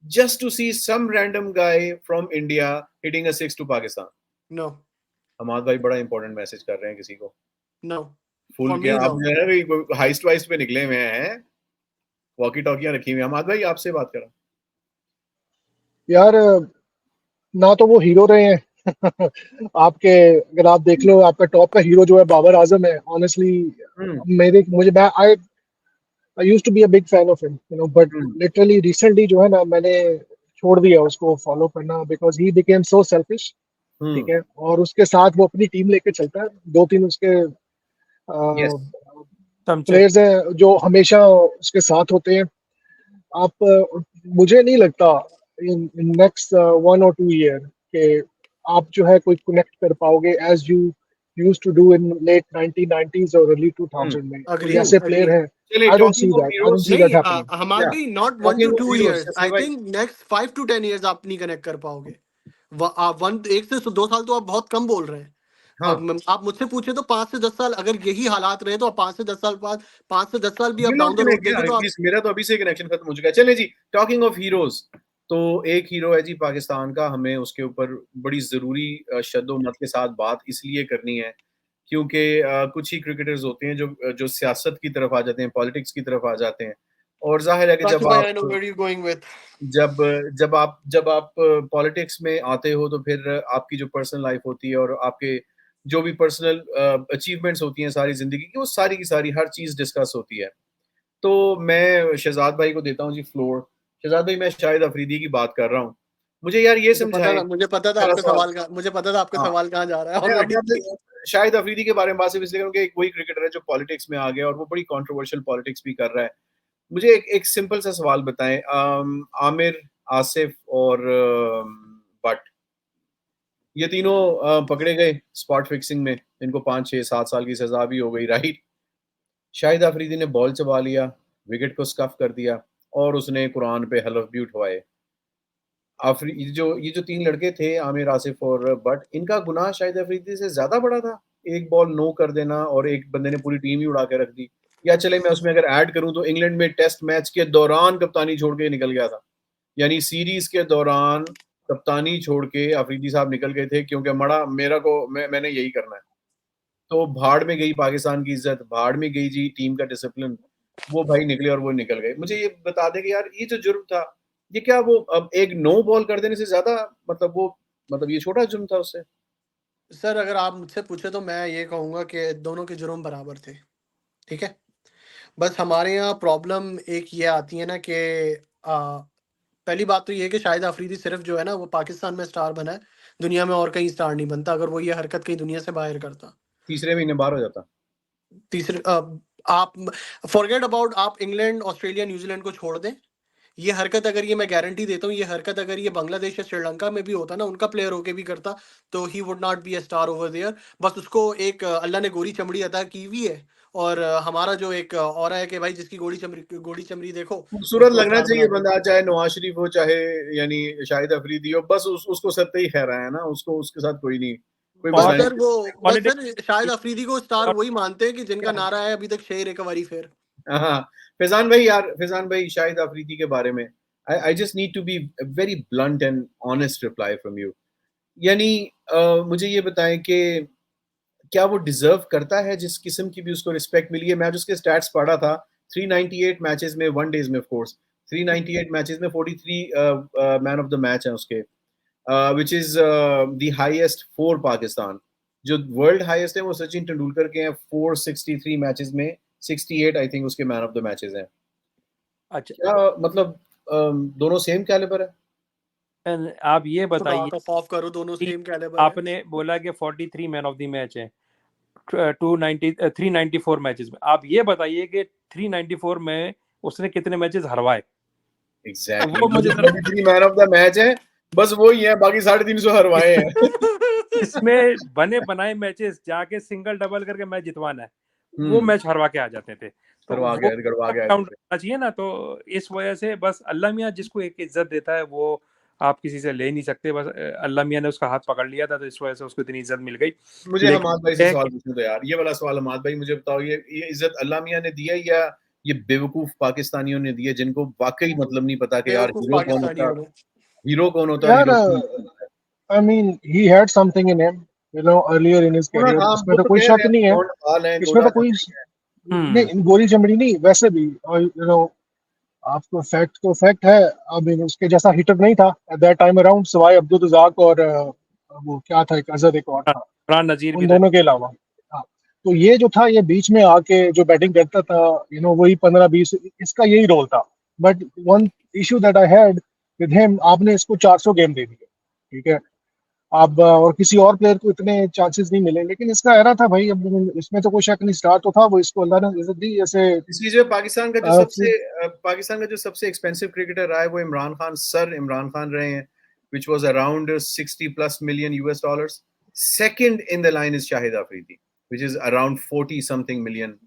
just to see some random guy from India hitting a six to Pakistan? No, Hammad भाई बड़ा इंपॉर्टेंट मैसेज कर रहे हैं किसी को। नो, फुल फॉर के मी आप नो। जो है ना हाइस्ट वाइस्ट पे निकले हुए हैं, वॉकी टॉकियां रखी हुई हैं। हमाद भाई आपसे बात करा। यार ना तो वो हीरो रहे हैं आपके, अगर आप देख लो आपका टॉप का हीरो जो है बाबर आजम है, ऑनेस्टली मुझे मैं I used to be a big fan of him, but literally recently जो है ना, मैंने छोड़ दिया उसको फॉलो करना, because he became so selfish. ठीक है, और उसके साथ वो अपनी टीम लेके चलता है, 2-3 उसके प्लेयर्स हैं जो हमेशा उसके साथ होते हैं। आप मुझे नहीं लगता इन नेक्स्ट 1 or 2 ईयर के आप जो है कोई कनेक्ट कर पाओगे as you used to do in late 1990s और अर्ली 2000 में। कोई ऐसे प्लेयर हैं, I don't see that happening. हमारे भी not 1 to 2 years, I think next 5 to 10 years आप नहीं कनेक्ट कर पाओगे। 1 से 2 साल तो आप बहुत कम बोल रहे हैं। आप मुझसे पूछे तो 5 से 10 साल, अगर यही हालात रहे तो 5 से 10 साल बाद, 5 से 10 साल भी आप डाउन द रोड देखें तो मेरा तो अभी से कनेक्शन खत्म हो चुका है। चले जी, टॉकिंग ऑफ हीरोज, तो एक हीरो है जी पाकिस्तान का, हमें उसके ऊपर बड़ी जरूरी शद्दोमत के साथ बात इसलिए करनी है क्योंकि कुछ ही क्रिकेटर्स होते हैं जो सियासत की तरफ आ जाते हैं, पॉलिटिक्स की तरफ आ जाते हैं, और जाहिर है कि जब आप पॉलिटिक्स में आते हो तो फिर आपकी जो पर्सनल लाइफ होती है और आपके जो भी पर्सनल अचीवमेंट्स होती हैं सारी जिंदगी की, वो सारी की सारी हर चीज डिस्कस होती है। तो मैं शहजाद भाई को देता हूँ जी फ्लोर। शहजाद भाई, मैं शाहिद अफरीदी की बात कर रहा हूँ, मुझे यार ये समझाएं। मुझे पता था आपका सवाल कहाँ जा रहा है ऑलरेडी। शाहिद अफरीदी के बारे में बात सिर्फ इसलिए करूँ कि कोई क्रिकेटर है जो पॉलिटिक्स में आ गया और वो बड़ी कंट्रोवर्शियल पॉलिटिक्स भी कर रहा है। मुझे एक सिंपल सा सवाल बताएं, आमिर, आसिफ और बट, ये तीनों पकड़े गए स्पॉट फिक्सिंग में, इनको 5-6-7 साल की सजा भी हो गई, राइट? शाहिद अफरीदी ने बॉल चबा लिया, विकेट को स्कफ कर दिया और उसने कुरान पे हलफ भी उठवाए। ये जो 3 लड़के थे, आमिर, आसिफ और बट, इनका गुनाह शाहिद अफरीदी से ज्यादा बड़ा था। एक बॉल नो कर देना और एक बंदे ने पूरी टीम ही उड़ा के रख दी। या चले मैं उसमें अगर ऐड करूं तो इंग्लैंड में टेस्ट मैच के दौरान कप्तानी छोड़ के निकल गया था, यानी सीरीज के दौरान कप्तानी छोड़ के अफरीदी साहब निकल गए थे क्योंकि मैंने यही करना है। तो भाड़ में गई पाकिस्तान की इज्जत, भाड़ में गई जी टीम का डिसिप्लिन। वो भाई निकले और वो निकल गए। मुझे ये बता दे कि यार ये जो जुर्म था, ये क्या वो अब एक नो बॉल कर देने से ज्यादा, मतलब ये छोटा जुर्म था उससे? सर, अगर आप मुझसे पूछे तो मैं ये कहूंगा कि दोनों के जुर्म बराबर थे। ठीक है, बस हमारे यहाँ प्रॉब्लम एक ये आती है ना कि पहली बात तो ये है कि शाहिद अफरीदी सिर्फ जो है ना वो पाकिस्तान में स्टार बना है, दुनिया में और कहीं स्टार नहीं बनता। अगर वो ये हरकत कहीं दुनिया से बाहर करता, तीसरे महीने बाहर हो जाता। तीसरे आप फॉरगेट अबाउट, आप इंग्लैंड, ऑस्ट्रेलिया, न्यूजीलैंड को छोड़ दें, ये हरकत अगर ये मैं गारंटी देता हूँ, ये हरकत अगर ये बांग्लादेश या श्रीलंका में भी होता ना, उनका प्लेयर होके भी करता, तो he would not be a star over there. बस उसको एक अल्लाह ने गोरी चमड़ी अता की हुई है, और हमारा जो एक और है कि भाई जिसकी गोली चमड़ी देखो खूबसूरत उसको लगना स्टार चाहिए बना दो। बंदा, चाहे नवाज शरीफ हो चाहे यानी शाहिद अफरीदी हो, बस उसको सत्ते ही खैर है ना, उसको उसके साथ कोई नहीं, कोई बस और बंदा सर नहीं। वो बस पॉलिटिक्स सर शाहिद अफरीदी को स्टार वही मानते हैं कि जिनका नारा है अभी तक शेर एक बारी फिर। हाँ, फैजान भाई यार, फैजान भाई शाहिद अफरीदी के बारे में I just need to be very blunt and honest reply from you. यानी मुझे ये बताएं कि क्या वो डिजर्व करता है जिस किस्म की भी उसको रिस्पेक्ट मिली है? मैं जो उसके स्टैट्स पढ़ा था, 398 मैचेस में, वन डेज में ऑफ कोर्स, 398 मैचेस में 43 मैन ऑफ द मैच है उसके, which is the highest for Pakistan. जो वर्ल्ड हाईएस्ट है वो सचिन तेंदुलकर के हैं, 463 मैचेस में 68 आई थिंक उसके मैन ऑफ द मैचेस हैं। अच्छा, क्या मतलब दोनों सेम कैलिबर है? आप ये बताइए बात ऑफ करो, दोनों कि सेम कैलिबर है। आपने बोला कि 43 मैन ऑफ द मैच है 394 मैचेस में, आप ये बताइए कि 394 में उसने कितने मैचेस हरवाए? एग्जैक्टली, वो वो मुझे जो जरा 43 मैन ऑफ द मैच है बस वो ही है, बाकी 350 हरवाए हैं। इसमें बने बनाए मैचेस जाके सिंगल डबल करके मैच जितवाना है, वो हम्म, मैच हरवा के आ जाते थे, तो गड़वा वो गया गड़वा गया। काउंट करना चाहिए ना। तो इस वजह से बस अल्लाह मियाँ जिसको एक इज्जत देता है वो आप किसी से ले नहीं सकते। बस अल्लाह मियाँ ने उसका हाथ पकड़ लिया था तो इस वजह से उसको इतनी इज्जत मिल गई। मुझे लेकिन हमाद भाई से है सवाल कि पूछने दो यार, ये वाला सवाल हमाद भाई मुझे बताओ, ये इज्जत अल्लाह मियाँ ने दी है या ये बेवकूफ पाकिस्तानियों ने दी है जिनको वाकई मतलब नहीं पता कि यार बेवकूफ पाकिस्तानी हो गए। हीरो कौन होता है, यार हीरो कौन नहीं होता है। I mean he had something in him, earlier in his उन्होंने, career, हाँ इसमें वो तो तो कोई कह रहे शक हैं नहीं है, लौंड बाल है, इसमें गोरा तो कोई चमड़ी है। नहीं, गोली चमड़ी नहीं, वैसे भी, और आपको फैक्ट तो फैक्ट है। आई मीन उसके जैसा हिटर नहीं था एट दैट टाइम अराउंड, सिवाय अब्दुल रज़ाक और वो क्या था, एक अजहर एक और था, फरहान नजीर भी उन था। दोनों के अलावा। हाँ, तो ये जो था, ये बीच में आके जो बैटिंग करता था, वही 15-20, इसका यही रोल था। But one issue that I had with him, आपने इसको 400 गेम दे दिए, ठीक है, अब और किसी और प्लेयर को इतने चांसेस नहीं मिले, लेकिन इसका एरा था भाई। अब इसमें तो कोई शक नहीं, स्टार तो था वो, इसको अल्लाह ने इज्जत दी जैसे। इसकी जो फिर पाकिस्तान का जो सबसे एक्सपेंसिव क्रिकेटर रहा है वो इमरान खान, सर इमरान खान रहे हैं, which was around 60 plus million US dollars. Second in the line is Shahid Afridi, which is around 40 something million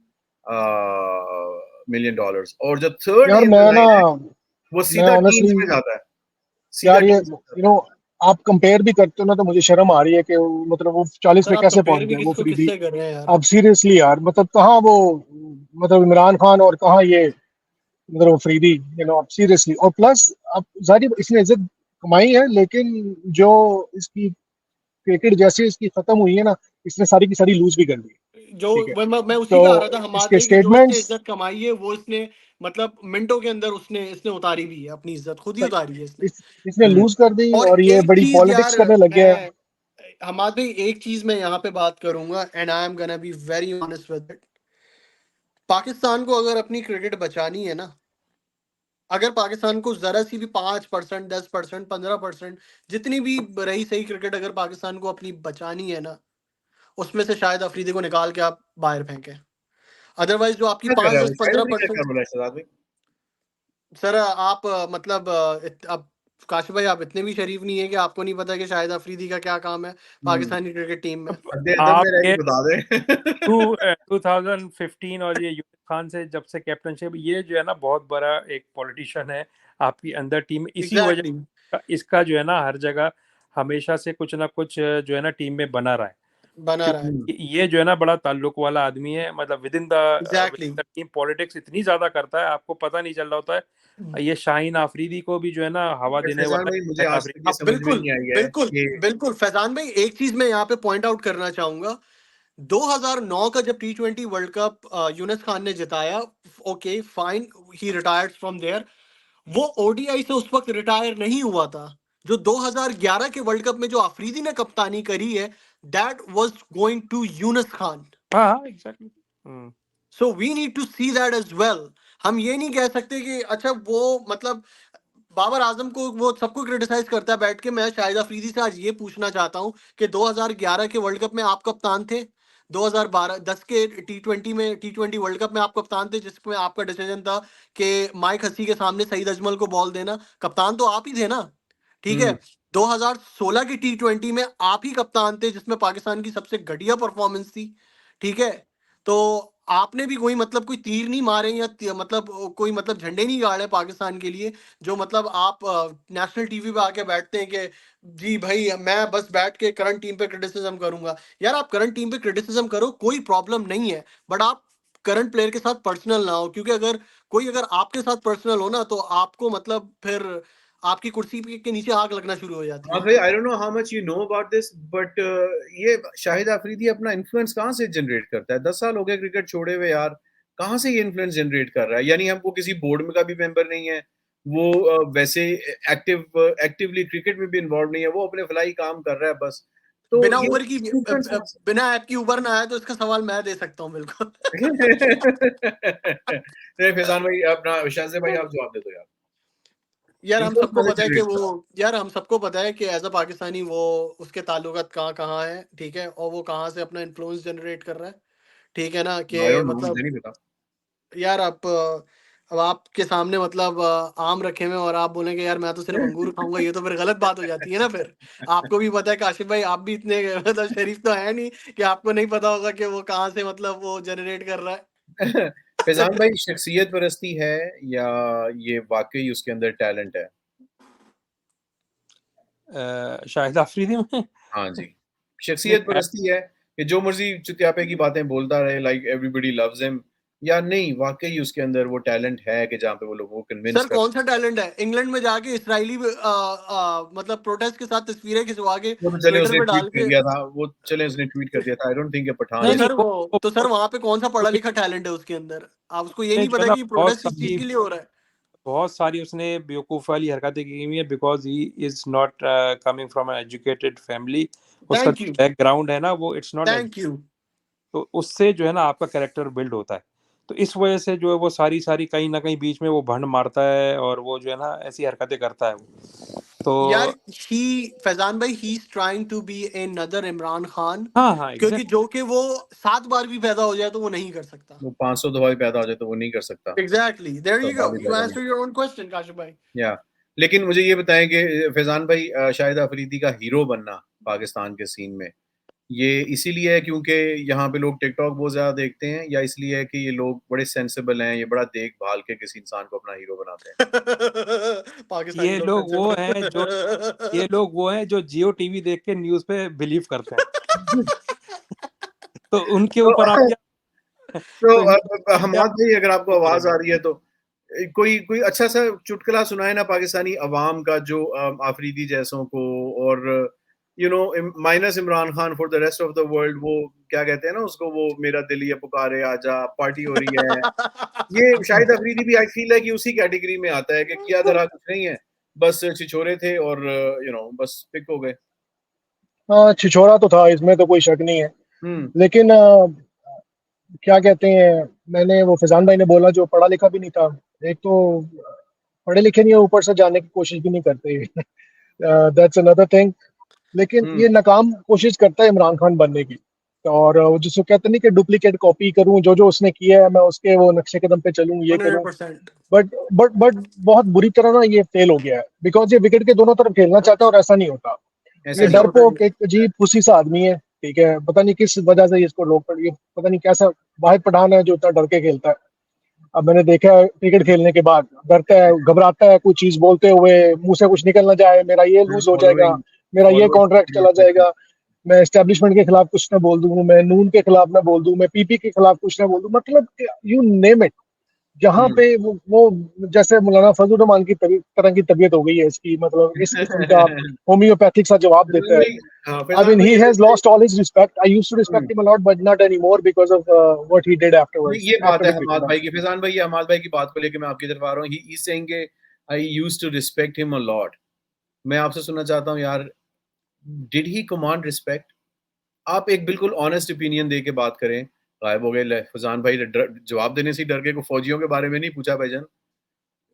dollars. और जो third यार in the मैं ना line है वो मैं सीधा टीम्स ऑनेस्टली, में जाता है, सीधा यार ये टीम्स में जाता है। आप कंपेयर भी करते हो ना, तो मुझे शर्म आ रही है कि मतलब वो 40 सर पे आप कैसे कंपेयर पहुंच भी गया वो किसको फ्रीदी। किससे कर रहे हैं यार? अब सीरियसली यार, मतलब कहाँ वो, मतलब इमरान खान और कहाँ ये, मतलब अफरीदी, अब सीरियसली। और प्लस अब जाहिर इसने इज्जत कमाई है, लेकिन जो इसकी क्रिकेट जैसे इसकी खत्म हुई है ना, इसने सारी की सारी लूज भी कर दी, जो ठीक है। मैं उसी तो पे आ रहा था हमारे इसके भाई, कि जो इसने स्टेटमेंट्स, इज्जत कमाई है वो इसने मतलब मिनटों के अंदर उसने इसने उतारी भी है, अपनी इज्जत खुद ही उतारी है इसने। इसने हम्म, लूज कर दी, और और ये एक बड़ी चीज पॉलिटिक्स यार, करने लग गया है। मैं हमारे भाई एक चीज मैं यहाँ पे बात करूंगा, and I am gonna be very honest with it. Pakistan को अगर अपनी क्रिकेट बचानी है ना, अगर पाकिस्तान को जरा सी भी 5%, 10%, 15%, जितनी भी रही सही क्रिकेट अगर पाकिस्तान को अपनी बचानी है ना, उसमें से शायद अफरीदी को निकाल के आप बाहर फेंकें। अदरवाइज जो आपकी क्या कर पाँच रहा है दस शाहिद पंद्रह अफरीदी, क्या परसेंट कर रहा है शहजाद भाई? सर आप मतलब अब काशिफ भाई आप इतने भी शरीफ नहीं है कि आपको नहीं पता कि शाहिद अफरीदी का क्या काम है पाकिस्तानी क्रिकेट टीम में। अद्दे अदब में आप रह के ये बता दे। 2015 और ये यूनिस खान से जब से कैप्टनशिप, ये जो है ना बहुत बड़ा एक पॉलिटिशियन है आपकी अंदर टीम में, इसी वजह एग्जैक्टली इसका जो है ना हर जगह हमेशा से कुछ ना कुछ जो है ना टीम में बना रहा है, बना रहा है। क्योंकि ये जो है ना बड़ा ताल्लुक वाला आदमी है। मतलब exactly with the team politics इतनी ज्यादा करता है, आपको पता नहीं चल रहा होता है। ये शाहीन आफरीदी को भी जो है ना हवा देने फैजान वाला भाई, मुझे शाहीन आज तक आफरीदी। ये अब समझ में बिल्कुल नहीं आई है बिल्कुल कि बिल्कुल फैजान भाई एक चीज मैं यहाँ पे पॉइंट आउट करना चाहूंगा। 2009 का जब T20 world cup Younis Khan ने जिताया, okay fine, he retired from there, वो ओडीआई से उस वक्त रिटायर नहीं हुआ था। जो 2011 के वर्ल्ड कप में जो अफरीदी ने कप्तानी करी है, that was going to Younis Khan. हाँ हाँ exactly. So we need to see that as well. हम ये नहीं कह सकते कि अच्छा वो मतलब बाबर आजम को वो सबको क्रिटिसाइज करता है बैठ के। मैं शाहिद अफरीदी से आज ये पूछना चाहता हूँ कि 2011 के वर्ल्ड कप में आप कप्तान थे, 2010 के टी20 वर्ल्ड कप में आप कप्तान थे, जिसमें आपका डिसीजन था कि माइक हसी के सामने सईद अजमल को बॉल देना। कप्तान तो आप ही थे ना, ठीक है। 2016 की टी20 में आप ही कप्तान थे, जिसमें पाकिस्तान की सबसे घटिया परफॉर्मेंस थी, ठीक है। तो आपने भी कोई मतलब कोई तीर नहीं मारे या मतलब कोई मतलब झंडे नहीं गाड़े पाकिस्तान के लिए, जो मतलब आप नेशनल टीवी पे आके बैठते हैं कि जी भाई मैं बस बैठ के करंट टीम पे क्रिटिसिज्म करूंगा। यार आप करंट टीम पे क्रिटिसिज्म करो, कोई प्रॉब्लम नहीं है, बट आप करंट प्लेयर के साथ पर्सनल ना हो, क्योंकि अगर आपके साथ पर्सनल हो ना, तो आपको मतलब फिर आपकी कुर्सी के नीचे आग लगना शुरू हो जाती हाँ है। भाई, I don't know how much you know about this, but ये शाहिद अफरीदी अपना इन्फ्लुएंस कहाँ से जनरेट करता है? 10 साल हो गए क्रिकेट छोड़े हुए यार, कहाँ से ये इन्फ्लुएंस जनरेट कर रहा है? यानी हम वो किसी बोर्ड में का भी मेंबर नहीं है, वो वैसे एक्टिवली क्रिकेट में भी इन्वॉल्व नहीं है, वो अपने फलाई काम कर रहा है बस। तो बिना ये उम्र की इन्फ्लुएंस कहाँ से? बिना ऐप की उबर ना आया, तो इसका सवाल मैं दे सकता हूँ बिल्कुल। नहीं फैजान भाई, अपना शाहज़ भाई आप जवाब दे दो यार। यार हम इन्फ्लुएंस सबको कहाँ से पता है कि जनरेट कर वो रहा है? यार हम सबको पता है कि एज अ पाकिस्तानी वो उसके ताल्लुकात कहाँ कहाँ है, ठीक है, और वो कहाँ से अपना इन्फ्लुएंस जनरेट कर रहा है, ठीक है ना, कि I don't know, मुझे मतलब नहीं पता। यार आप अब आपके सामने मतलब आम रखे हुए हैं और आप बोलेंगे यार मैं तो सिर्फ अंगूर खाऊंगा, ये तो फिर गलत बात हो जाती है ना। फिर आपको भी पता है काशिफ भाई, आप भी इतने मतलब शरीफ तो है नहीं कि आपको नहीं पता होगा कि वो कहाँ से मतलब वो जनरेट कर रहा फैजान है। भाई, शख्सियत परस्ती है या ये वाकई उसके अंदर टैलेंट है? शाहिद अफरीदी में हाँ जी, नहीं शख्सियत परस्ती है कि जो मर्जी चुतियापे की बातें बोलता रहे, लाइक एवरीबॉडी लव्स हिम, या नहीं वाकई उसके अंदर वो टैलेंट है कि जहाँ पे वो लोगों को कन्विंस सर कर। कौन सा टैलेंट है? इंग्लैंड में जाके इसराइली मतलब प्रोटेस्ट के साथ तस्वीरें खिंचवा के वो तो चले ट्विटर उसने पे ट्वीट डाल कर के। दिया था, वो चले उसने ट्वीट कर दिया था। आई डोंट थिंक ये पठान तो नहीं है। नहीं सर वो तो सर वहां पे कौन सा पढ़ा लिखा टैलेंट है उसके अंदर? आप उसको ये उसने नहीं जो है पता ना कि प्रोटेस्ट किस चीज के लिए हो रहा है? बहुत सारी उसने बेवकूफ़ वाली हरकतें की हुई है, because he is not coming from educated family. उसका थैंक यू, बैकग्राउंड है ना वो इट्स नॉट, थैंक यू। तो उससे जो है ना आपका कैरेक्टर बिल्ड होता है। तो इस वजह से जो है वो सारी सारी कहीं ना कहीं बीच में वो भंड मारता है और वो जो है ना ऐसी हरकतें करता है वो। यार तो ही फैजान भाई he is trying to be another Imran Khan, हाँ हाँ क्योंकि एग्जैक्ट। जो कि वो 7 बार भी पैदा हो जाए तो वो नहीं कर सकता। वो 500 दफा भी पैदा हो जाए तो वो नहीं कर सकता। एग्जैक्टली, देयर यू गो, सवाल ही यू पैदा नहीं। Answer your own question Kashif भाई। या लेकिन मुझे ये बताएं कि फैजान भाई, शाहिद अफरीदी का हीरो बनना पाकिस्तान के सीन में, ये इसीलिए है क्योंकि यहाँ पे लोग टिकटॉक बहुत ज्यादा देखते हैं, या इसलिए है कि ये लोग बड़े सेंसिबल हैं, ये बड़ा देखभाल के किसी इंसान को अपना हीरो बनाते हैं? पाकिस्तानी ये लोग लोग वो हैं जो ये सेंसिबल। लोग वो हैं जो जियो टीवी देख के न्यूज़ पे बिलीव करते हैं। तो उनके तो ऊपर आप क्या तो तो क्या हमाद भाई, अगर आपको आवाज करेंगे? आ रही है तो कोई कोई अच्छा सा चुटकुला सुनाए ना पाकिस्तानी अवाम का, जो आफरीदी जैसों को, और minus Imran Khan, for the rest of the world, वो क्या कहते हैं ना उसको, वो मेरा दिल ये पुकारे आजा पार्टी हो रही है। ये शाहिद अफरीदी भी आई फील है कि उसी कैटेगरी में आता है कि किया धरा कुछ नहीं है, बस छिछोरे थे और बस पिक हो गए। हाँ, छिछोरा तो था, इसमें तो कोई शक नहीं है। हम्म। लेकिन क्या कहते हैं, मैंने वो फैजान भाई ने बोला जो पढ़ा लिखा भी नहीं था, एक तो पढ़े लिखे नहीं है, ऊपर से जाने की कोशिश भी नहीं करते। That's another thing. लेकिन हम्म। ये नाकाम कोशिश करता है इमरान खान बनने की। और वो जिसको कहते नहीं कि डुप्लीकेट कॉपी करूं, जो जो उसने किया है मैं उसके वो नक्शे कदम पे चलूं, ये करूं। 100%। बट बहुत बुरी तरह ना ये फेल हो गया है, बिकॉज ये विकेट के दोनों तरफ खेलना चाहता है और ऐसा नहीं होता। ऐसा ये ऐसा नहीं होता। होता नहीं डरपोक एक अजीब फुसी सा आदमी है, ठीक है, पता नहीं किस वजह से इसको लोग, ये पता नहीं कैसा वाहिद पठान है जो इतना डर के खेलता है। अब मैंने देखा है क्रिकेट खेलने के बाद डरता है, घबराता है, कुछ चीज बोलते हुए मुंह से कुछ निकल ना जाए, मेरा ये है। लूज हो जाएगा, फॉलोइंग मेरा ये कॉन्ट्रैक्ट चला फॉलोअर्स। जाएगा, मैं एस्टेब्लिशमेंट के खिलाफ कुछ ना बोल दूं, मैं नून के खिलाफ ना बोल दूं, मैं पीपी के खिलाफ कुछ ना बोल दूं, मतलब यू नेम इट। जहां हम्म। पे वो जैसे मौलाना फजल रहमान की तरह की तबीयत हो गई है इसकी, मतलब इस किस्म का होम्योपैथिक सा जवाब फैजान देता है। भाई, हाँ I फैजान mean, he भाई, has lost all his respect. I used to hmm, respect him a lot, but not anymore because of what he did नहीं, afterwards, ये बात after है the cricket. हमाद भाई की। फैजान भाई, ये हमाद भाई की बात को लेके मैं आपकी तरफ आ रहा हूँ। ही इज सेइंग के I used to respect him a lot. मैं आपसे सुनना चाहता हूँ यार, डिड ही कमांड रिस्पेक्ट? आप एक बिल्कुल ऑनेस्ट ओपिनियन दे के बात करें। गायब हो गए फैजान भाई, जवाब देने से ही डर के, को फौजियों के बारे में नहीं पूछा भाईजान।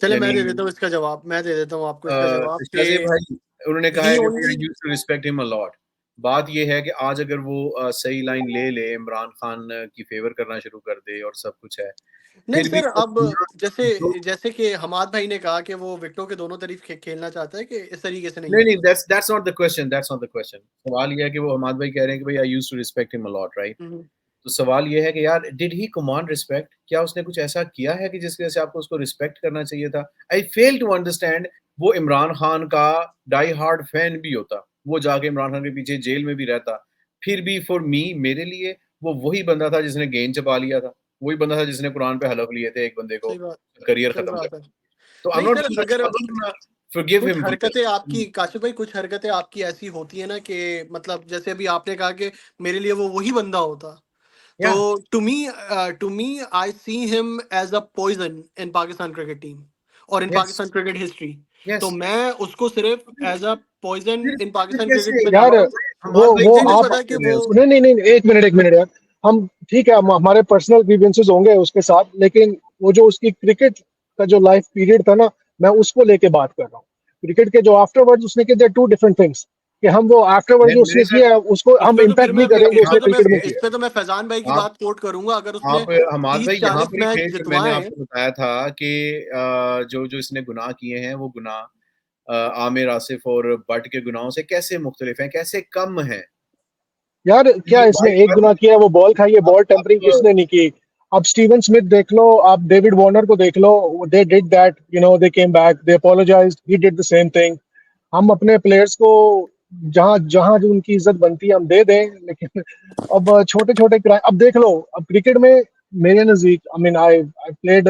चले मैं यानी दे देता हूँ इसका जवाब, मैं दे देता हूँ आपको इसका जवाब शाज़िब कि भाई उन्होंने कहा he है कि only I used to respect him a lot. बात ये है कि आज अगर वो सही लाइन ले इमरान खान की फेवर करना शुरू कर दे और सब कुछ है, नहीं फिर भी सर, वो अब जो जैसे कि हमाद भाई ने कहा कि वो विकेटों के दोनों तरफ खेलना चाहता है, कि इस तरीके से नहीं नहीं, है। नहीं, that's not the question, that's not the question. सवाल ये है कि वो हमाद भाई कह रहे हैं कि भाई I used to respect him a lot, right? Hmm. तो सवाल ये है कि यार डिड ही कमांड रिस्पेक्ट? क्या उसने कुछ ऐसा किया है कि जिसकी वजह से आपको उसको रिस्पेक्ट करना चाहिए था? आई फेल टू अंडरस्टैंड। वो इमरान खान का डाई हार्ड फैन भी होता, वो जाके इमरान खान के पीछे जेल में भी रहता, फिर भी फॉर मी, मेरे लिए वो वही बंदा था जिसने गेंद चबा लिया था, वही बंदा था जिसने कुरान पे हलफ लिए थे एक बंदे को सही बात, करियर सही खत्म बात कर। है। तो आई एम नहीं नॉट सर, अगर फॉरगिव कुछ हिम फॉर हरकतें आपकी दिस। काशिफ भाई, कुछ हरकतें आपकी ऐसी होती है ना कि मतलब जैसे अभी आपने कहा कि मेरे लिए वो वही बंदा होता, तो या to me I see him as a poison in Pakistan cricket team और in yes, Pakistan cricket history. तो यस। मैं उसको सिर्फ एज अ पॉइजन फिर इन फिर पाकिस्तान क्रिकेट कैसे में यार देखता हूँ। हमाद भाई वो मुझे नहीं क्यों आप पता सपोर्ट कि कर रहे वो हैं उसको? नहीं नहीं नहीं, एक मिनट यार। हम ठीक है, हमारे पर्सनल ग्रीवेंसेस होंगे उसके साथ, लेकिन वो जो उसकी क्रिकेट का जो लाइफ पीरियड था ना, मैं उसको लेके बात कर रहा हूँ। क्रिकेट के जो आफ्टरवर्ड्स उसने किए, टू डिफरेंट थिंग्स। कि हम वो आफ्टरवर्ड जो मेरे उसने साथ किया उसको इस हम पे तो फिर इम्पैक्ट मैं नहीं करेंगे इस हाँ, पे उसने तो मैं क्रिकेट में इस किया। पे तो मैं फैजान भाई की आप बात कोट करूंगा, अगर उसने आप हमाद भाई यहाँ 30-40 पर ही मैच थे कि मैंने जितवाए हैं। आपको बताया था कि जो जो इसने गुनाह किए हैं वो गुनाह आमिर आसिफ और बट के गुनाहों से कैसे मुख्तलिफ हैं, कैसे कम हैं। यार क्या ये इसने भाई एक गुनाह किया, वो बॉल खाई है, बॉल टेम्परिंग आप किसने नहीं की? अब स्टीवन स्मिथ देख लो, आप डेविड वार्नर को देख लो, they did that, they came back, they apologised, he did the same thing. हम अपने प्लेयर्स को जहां जहां जो उनकी इज्जत बनती है हम दे दें, लेकिन अब छोटे छोटे क्राइम, अब देख लो, अब क्रिकेट में मेरे नजदीक, I mean I played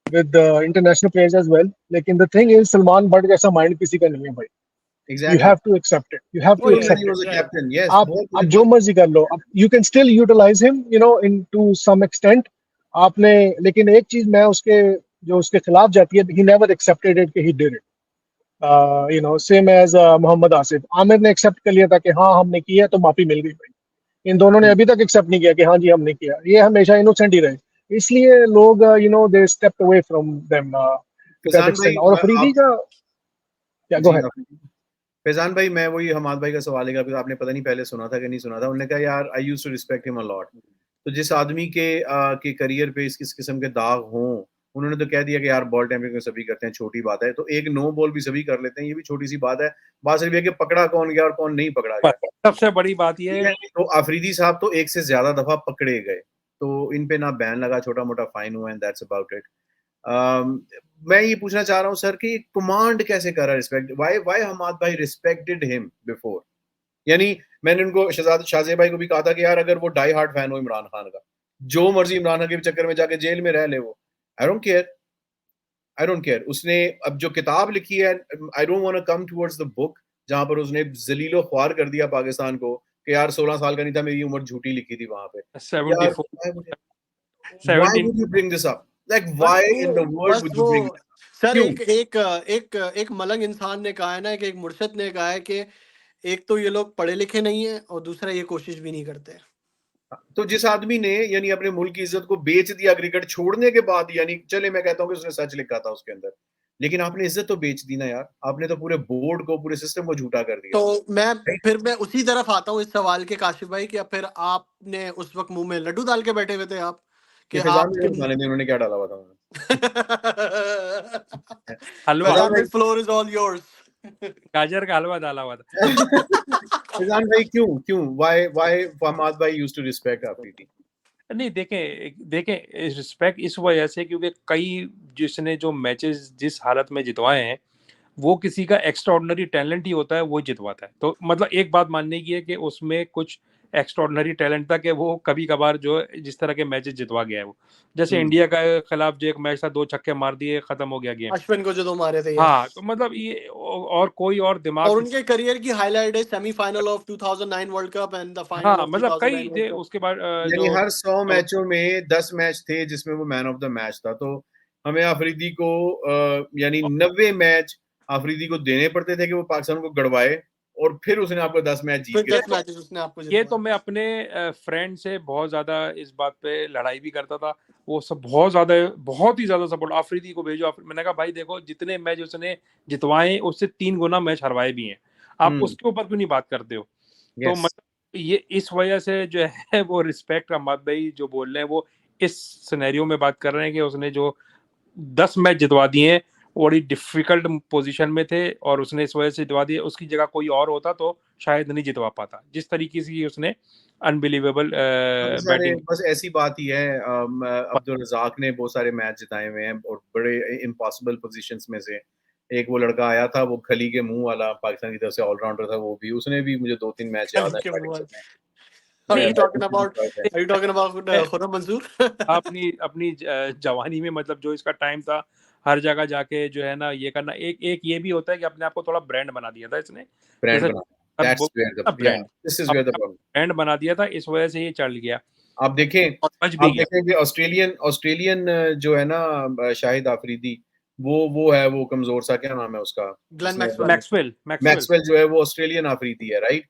with international players as well, लेकिन the thing is Salman Butt जैसा माइंड किसी का नहीं है भाई। You exactly have to accept it, you have वो to he accept it. Was a या कैप्टन, यस, आप बहुत आप मुझे जो बहुत मर्जी कर लो, अब you can still utilize him, in to some extent. आपने, लेकिन एक चीज मैं उसके, जो उसके खिलाफ जाती है, ही नेवर एक्सेप्टेड इट कि he did it. Same as Mohammad Asif, Amir ने एक्सेप्ट कर लिया था कि हाँ हमने किया, तो माफी मिल गई भाई। इन दोनों ने अभी तक एक्सेप्ट नहीं किया कि हाँ जी हमने किया, ये हमेशा इनोसेंट ही रहे। इसलिए लोग they stepped away from them to that Faizan भाई एक्सटेंट। और अफरीदी आप का क्या, गो जी है? आप फैजान भाई, मैं वही हमाद भाई का सवाल है कि आपने पता नहीं पहले सुना था कि नहीं सुना था। उन्होंने कहा यार I used to respect him a lot. तो जिस आदमी के करियर पे इस किस्म के दाग हों, उन्होंने तो कह दिया कि यार बॉल टेम्परिंग सभी करते हैं, छोटी बात है। तो एक नो बॉल भी सभी कर लेते हैं, ये भी छोटी सी बात है। बात सिर्फ ये कि पकड़ा कौन गया और कौन नहीं पकड़ा गया। सबसे बड़ी बात ये ठीक है, तो अफरीदी साहब तो एक से ज्यादा दफा पकड़े गए, तो इन पे ना बैन लगा, छोटा मोटा फाइन हुआ, एंड दैट्स अबाउट इट। मैं ये पूछना चाह रहा हूँ सर कि कमांड कैसे करा रिस्पेक्ट, व्हाई व्हाई हमाद भाई रिस्पेक्टेड हिम बिफोर? यानी मैंने उनको शहजाद शाहजेब भाई को भी कहा था कि यार अगर वो डाई हार्ड फैन हो इमरान खान का, जो मर्जी इमरान खान के चक्कर में जाके जेल में रह ले, वो I don't care, I don't care. उसने अब जो किताब लिखी है, I don't want to come towards the book जहां पर उसने जलीलो ख्वार कर दिया पाकिस्तान को कि यार 16 साल का नहीं था, मेरी उम्र झूठी लिखी थी वहां पे। यार 74 why 17 would you bring this up? Like बस why in the वो world बस would you वो bring this up? सर, क्यों? एक मलंग इंसान ने कहा है ना, कि एक मुर्शिद ने कहा है कि एक तो ये लोग पढ़े लिखे नहीं है, और दूसरा ये कोशिश भी नहीं करते। तो जिस आदमी ने यानी अपने मुल्क की इज्जत को बेच दिया क्रिकेट छोड़ने के बाद, यानी चले मैं कहता हूँ कि उसने सच लिखा था उसके अंदर, लेकिन आपने इज्जत तो बेच दी ना यार, आपने तो पूरे बोर्ड को, पूरे सिस्टम को झूठा कर दिया। तो राइट? मैं उसी तरफ आता हूँ इस सवाल के, काशिफ भाई, कि अब फिर आपने उस वक्त मुंह में लड्डू डाल के बैठे हुए थे आप, कि ये फैजान आप भाई को बताने दें उन्होंने क्या डाला हुआ था उन्होंने। हलवा, फैजान फैजान भाई, भाई फ्लोर इज ऑल योर्स। गाजर का हलवा डाला हुआ था। फैजान भाई क्यों क्यों व्हाई व्हाई फहमाद भाई यूज्ड टू रिस्पेक्ट आफरीदी? नहीं, देखें देखें, रिस्पेक्ट इस वजह से क्योंकि कई, जिसने जो मैचेस जिस हालत में जितवाए हैं, वो किसी का एक्स्ट्राऑर्डिनरी टैलेंट ही होता है, वो जितवाता है। तो मतलब एक बात मानने की है कि उसमें कुछ एक्स्ट्राऑर्डिनरी टैलेंट था कि वो कभी कभार जो जिस तरह के मैचेस जितवा गया है वो, जैसे इंडिया का खिलाफ जो एक मैच था, 2 छक्के मार दिए, खत्म हो गया गेम। अश्विन को जो दो मारे थे, यस। हाँ, तो मतलब ये और कोई और दिमाग और उनके करियर की हाईलाइट है semifinal of 2009 world cup and the final हाँ, ऑफ मतलब 2009 कई वर्ल्ड थे कप। उसके बाद यानी जो हर 100 मैचों में 10 मैच थे जिसमें वो मैन ऑफ द मैच था। तो हमें अफरीदी को यानी 90 मैच अफरीदी को देने पड़ते थे कि वो पाकिस्तान को गड़वाए, और फिर उसने आपको 10 मैच जीत फिर के 10 मैचेस उसने आपको ये जितवाए। तो मैं अपने फ्रेंड से बहुत ज्यादा इस बात पे लड़ाई भी करता था। वो सब बहुत ही ज्यादा सपोर्ट, आफरीदी को भेजो मैंने कहा भाई देखो जितने मैच उसने जितवाए उससे 3 गुना मैच हरवाए भी हैं, आप उसके ऊपर क्यों नहीं बात करते हो? तो यस मतलब ये इस वजह से जो है वो रिस्पेक्ट अहमद भाई जो बोल रहे हैं वो इस सिनेरियो में बात कर रहे हैं कि उसने जो 10 मैच जितवा दिए हैं, बड़ी डिफिकल्ट पोजीशन में थे और उसने इस वजह से जितवा दिए। उसकी जगह कोई और होता तो शायद नहीं जितवा पाता, जिस तरीके से उसने अनबिलीवेबल बहुत सारे बैटिंग। बस ऐसी बात ही है। अब्दुल रज़ाक ने बहुत सारे मैच जिताए हुए हैं और बड़े इम्पॉसिबल पोजीशंस में से एक वो लड़का आया था, वो खली के मुंह वाला पाकिस्तान की तरफ से ऑलराउंडर था, वो भी उसने भी मुझे 2-3 मैच याद है के बैटिंग मुंह से। Are नहीं you talking about Khurram Mansoor? अपनी अपनी जवानी में मतलब जो इसका टाइम था हर जगह जाके जो है ना ये करना, एक एक ये भी होता है कि अपने आप को थोड़ा ब्रांड बना दिया था इसने, ब्रांड जैसे बना, that's where the brand this is where the अपना प्रॉब्लम। ब्रांड बना दिया था, इस वजह से ये चल गया आप देखें और बच आप भी गया। देखें कि ऑस्ट्रेलियन जो है ना शाहिद आफरीदी, वो है, वो कमजोर सा, क्या नाम है उसका, ग्लेन जिसने मैक्सवेल। मैक्सवेल मैक्सवेल जो है वो ऑस्ट्रेलियन आफरीदी है, राइट?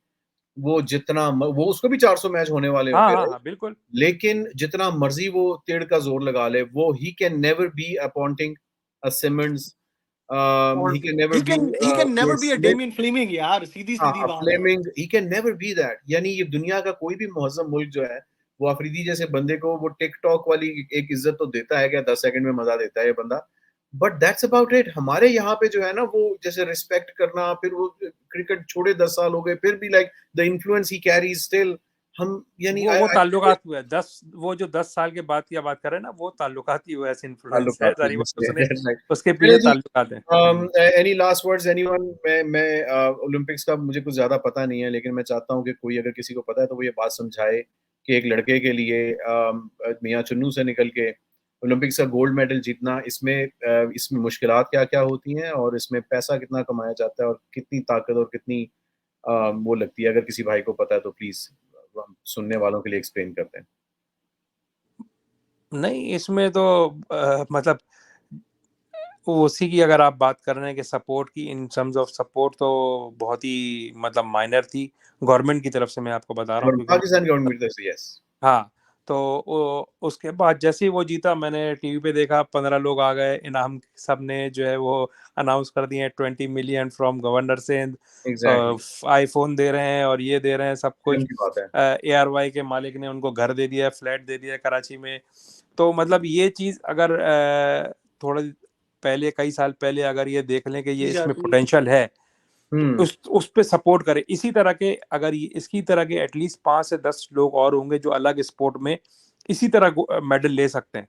वो जितना वो उसको भी 400 मैच होने वाले हाँ होंगे, हाँ राइट? हाँ बिल्कुल। लेकिन जितना मर्जी वो टेढ़ का जोर लगा ले, वो he can never be appointing a Symonds, और he can never he be can never be a Smith, Damien Fleming यार, सीधी सीधी बात है। Fleming, he can never be that. यानी ये दुनिया का कोई भी मुहज्जम मुल्क जो है वो अफरीदी जैसे बंदे को वो टिकटॉक वाली एक इज्जत तो देता है, क्या 10 सेकंड में मजा देता है ये बंदा, बट दैट्स अबाउट इट। हमारे यहाँ पे जो है ना वो जैसे रिस्पेक्ट करना, फिर वो क्रिकेट छोड़े 10 साल हो गए फिर भी like the influence he carries still, हम यानी वो ताल्लुकात हुआ है 10, वो जो 10 साल के बाद की बात कर रहे हैं ना, वो ताल्लुकात ही हुआ है, इन्फ्लुएंस है, ताल्लुकात की सारी वजह बात से उसने that's right। उसके चलिए पीछे जी, ताल्लुकात है। Any last words anyone? मैं ओलंपिक्स का मुझे कुछ ज्यादा पता नहीं है, लेकिन मैं चाहता हूँ कि कोई अगर किसी को पता है तो वो ये बात समझाए कि एक लड़के के लिए मियां चुन्नू से निकल के ओलंपिक्स का गोल्ड मेडल जीतना, इसमें मुश्किलात क्या क्या होती हैं और इसमें पैसा कितना कमाया जाता है और कितनी ताकत और कितनी वो लगती है। अगर किसी भाई को पता है तो प्लीज सुनने वालों के लिए एक्सप्लेन करते हैं। नहीं इसमें तो मतलब उसी की अगर आप बात कर रहे हैं कि सपोर्ट की, इन टर्म्स ऑफ सपोर्ट तो बहुत ही मतलब माइनर थी गवर्नमेंट की तरफ से, मैं आपको बता रहा हूँ और क्योंकि पाकिस्तान गवर्नमेंट की तरफ से यस। हाँ। तो उसके बाद जैसे ही वो जीता मैंने टीवी पे देखा 15 लोग आ गए, इनाम सब ने जो है वो अनाउंस कर दिए 20 million from governor Sindh, exactly, iPhone दे रहे हैं और ये दे रहे हैं सब कुछ। की बात है। ARY के मालिक ने उनको घर दे दिया, फ्लैट दे दिया कराची में। तो मतलब ये चीज अगर थोड़ा पहले, कई साल पहले अगर ये देख लें कि ये इसमें पोटेंशियल है तो उस पे सपोर्ट करें। इसी तरह के अगर इसकी तरह के एटलीस्ट 5 से 10 लोग और होंगे जो अलग स्पोर्ट में इसी तरह मेडल ले सकते हैं,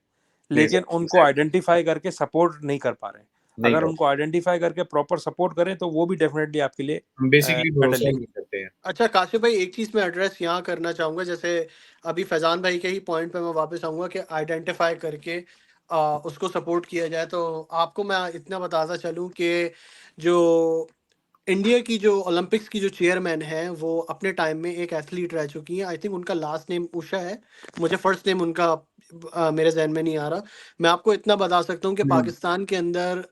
लेकिन उनको आइडेंटिफाई करके सपोर्ट नहीं कर पा रहे हैं। अगर उनको आइडेंटिफाई करके प्रॉपर सपोर्ट करें तो वो भी डेफिनेटली आपके लिए बेसिकली मेडल भरोसा लेंगे। नहीं करते हैं। अच्छा काशिफ भाई, एक चीज मैं एड्रेस यहाँ करना चाहूंगा, जैसे अभी फैजान भाई के ही पॉइंट पे मैं वापस आऊंगा कि आइडेंटिफाई करके उसको सपोर्ट किया जाए। तो आपको मैं इतना बताता चलूं कि जो इंडिया की जो ओलंपिक्स की जो चेयरमैन है वो अपने टाइम में एक एथलीट रह चुकी हैं। आई थिंक उनका लास्ट नेम उषा है, मुझे फर्स्ट नेम उनका मेरे जहन में नहीं आ रहा। मैं आपको इतना बता सकता हूँ कि पाकिस्तान के अंदर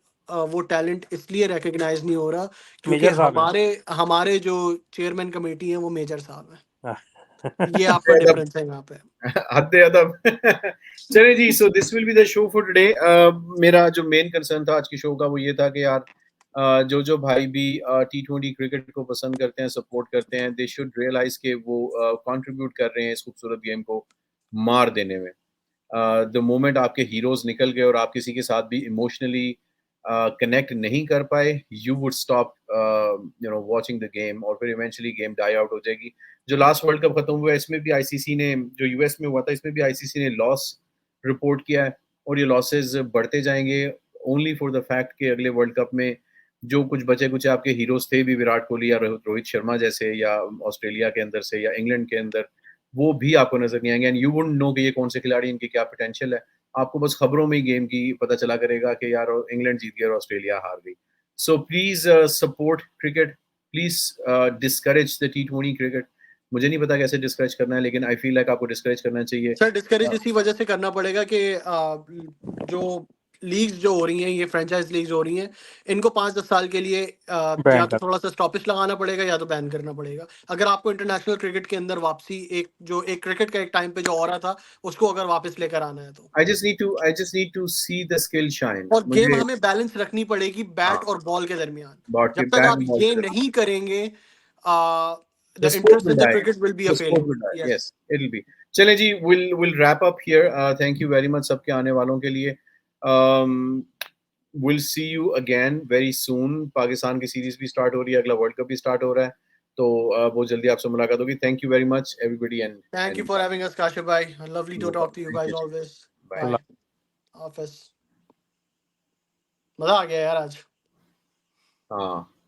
वो टैलेंट इसलिए रिकग्नाइज नहीं हो रहा क्योंकि मेजर साहब है। हमारे हमारे जो चेयरमैन कमेटी है वो मेजर साहब है। ये हाँ। आपका डिफरेंस है यहाँ पे। हद अदब। चलिए जी, so this will be the show for today. मेरा जो मेन कंसर्न था आज की शो का वो ये था कि यार जो भाई भी T20 क्रिकेट को पसंद करते हैं, सपोर्ट करते हैं, दे शुड रियलाइज के वो कंट्रीब्यूट कर रहे हैं इस खूबसूरत गेम को मार देने में। द मोमेंट आपके हीरोज निकल गए और आप किसी के साथ भी इमोशनली कनेक्ट नहीं कर पाए, you would stop watching the game और फिर इवेंचुअली गेम डाई आउट हो जाएगी। जो लास्ट वर्ल्ड कप खत्म हुआ है इसमें भी आईसीसी ने, जो यूएस में हुआ था, इसमें भी आईसीसी ने लॉस रिपोर्ट किया है और ये लॉसेस बढ़ते जाएंगे ओनली फॉर द फैक्ट कि अगले वर्ल्ड कप में जो कुछ बचे कुछ आपके हीरोज थे भी, विराट कोहली या रोहित शर्मा जैसे, या ऑस्ट्रेलिया के अंदर से या इंग्लैंड के अंदर, वो भी आपको नजर नहीं आएंगे एंड यू वुडंट नो कि ये कौन से खिलाड़ी, इनकी क्या पोटेंशियल है। आपको बस खबरों में ही गेम की पता चला करेगा कि यार इंग्लैंड जीत गया और ऑस्ट्रेलिया हार गई। So please support cricket, please discourage the T20 cricket. मुझे नहीं पता कैसे डिस्करेज करना है, लेकिन आई फील लाइक आपको डिस्करेज करना चाहिए। सर डिस्करेज इसी वजह से करना पड़ेगा कि जो लीग्स जो हो रही हैं, ये फ्रेंचाइज लीग्स हो रही हैं, इनको 5-10 साल के लिए या बैन तो कर थोड़ा सा स्टॉपेज लगाना पड़ेगा या तो बैन करना पड़ेगा। अगर आपको इंटरनेशनल क्रिकेट के अंदर वापसी एक क्रिकेट का एक टाइम पे जो हो रहा था, उसको अगर वापस लेकर आना है तो। I just need to see the skill shine. और गेम मुझे हमें बैलेंस रखनी पड़ेगी हाँ, बैट और बॉल के दरमियान। बॉट के जब तक बैट आप एंड बॉल ये के नहीं करेंगे, the the sport interest will in the die. Cricket will be a The sport failing. will die. Yes. Yes, it'll be. चलें जी, we'll wrap up here. Thank you very much सबके आने वालों के लिए. Um, we'll see you again very soon. Pakistan की series भी start हो रही है, अगला वर्ल्ड कप भी स्टार्ट हो रहा है, तो बहुत जल्दी आपसे मुलाकात होगी. Thank you very much everybody Thank you and for having us, Kashif bhai. Lovely to no talk problem. to you Thank guys you. always. Bye. Bye. Office. मजा आ गया यार आज। हाँ.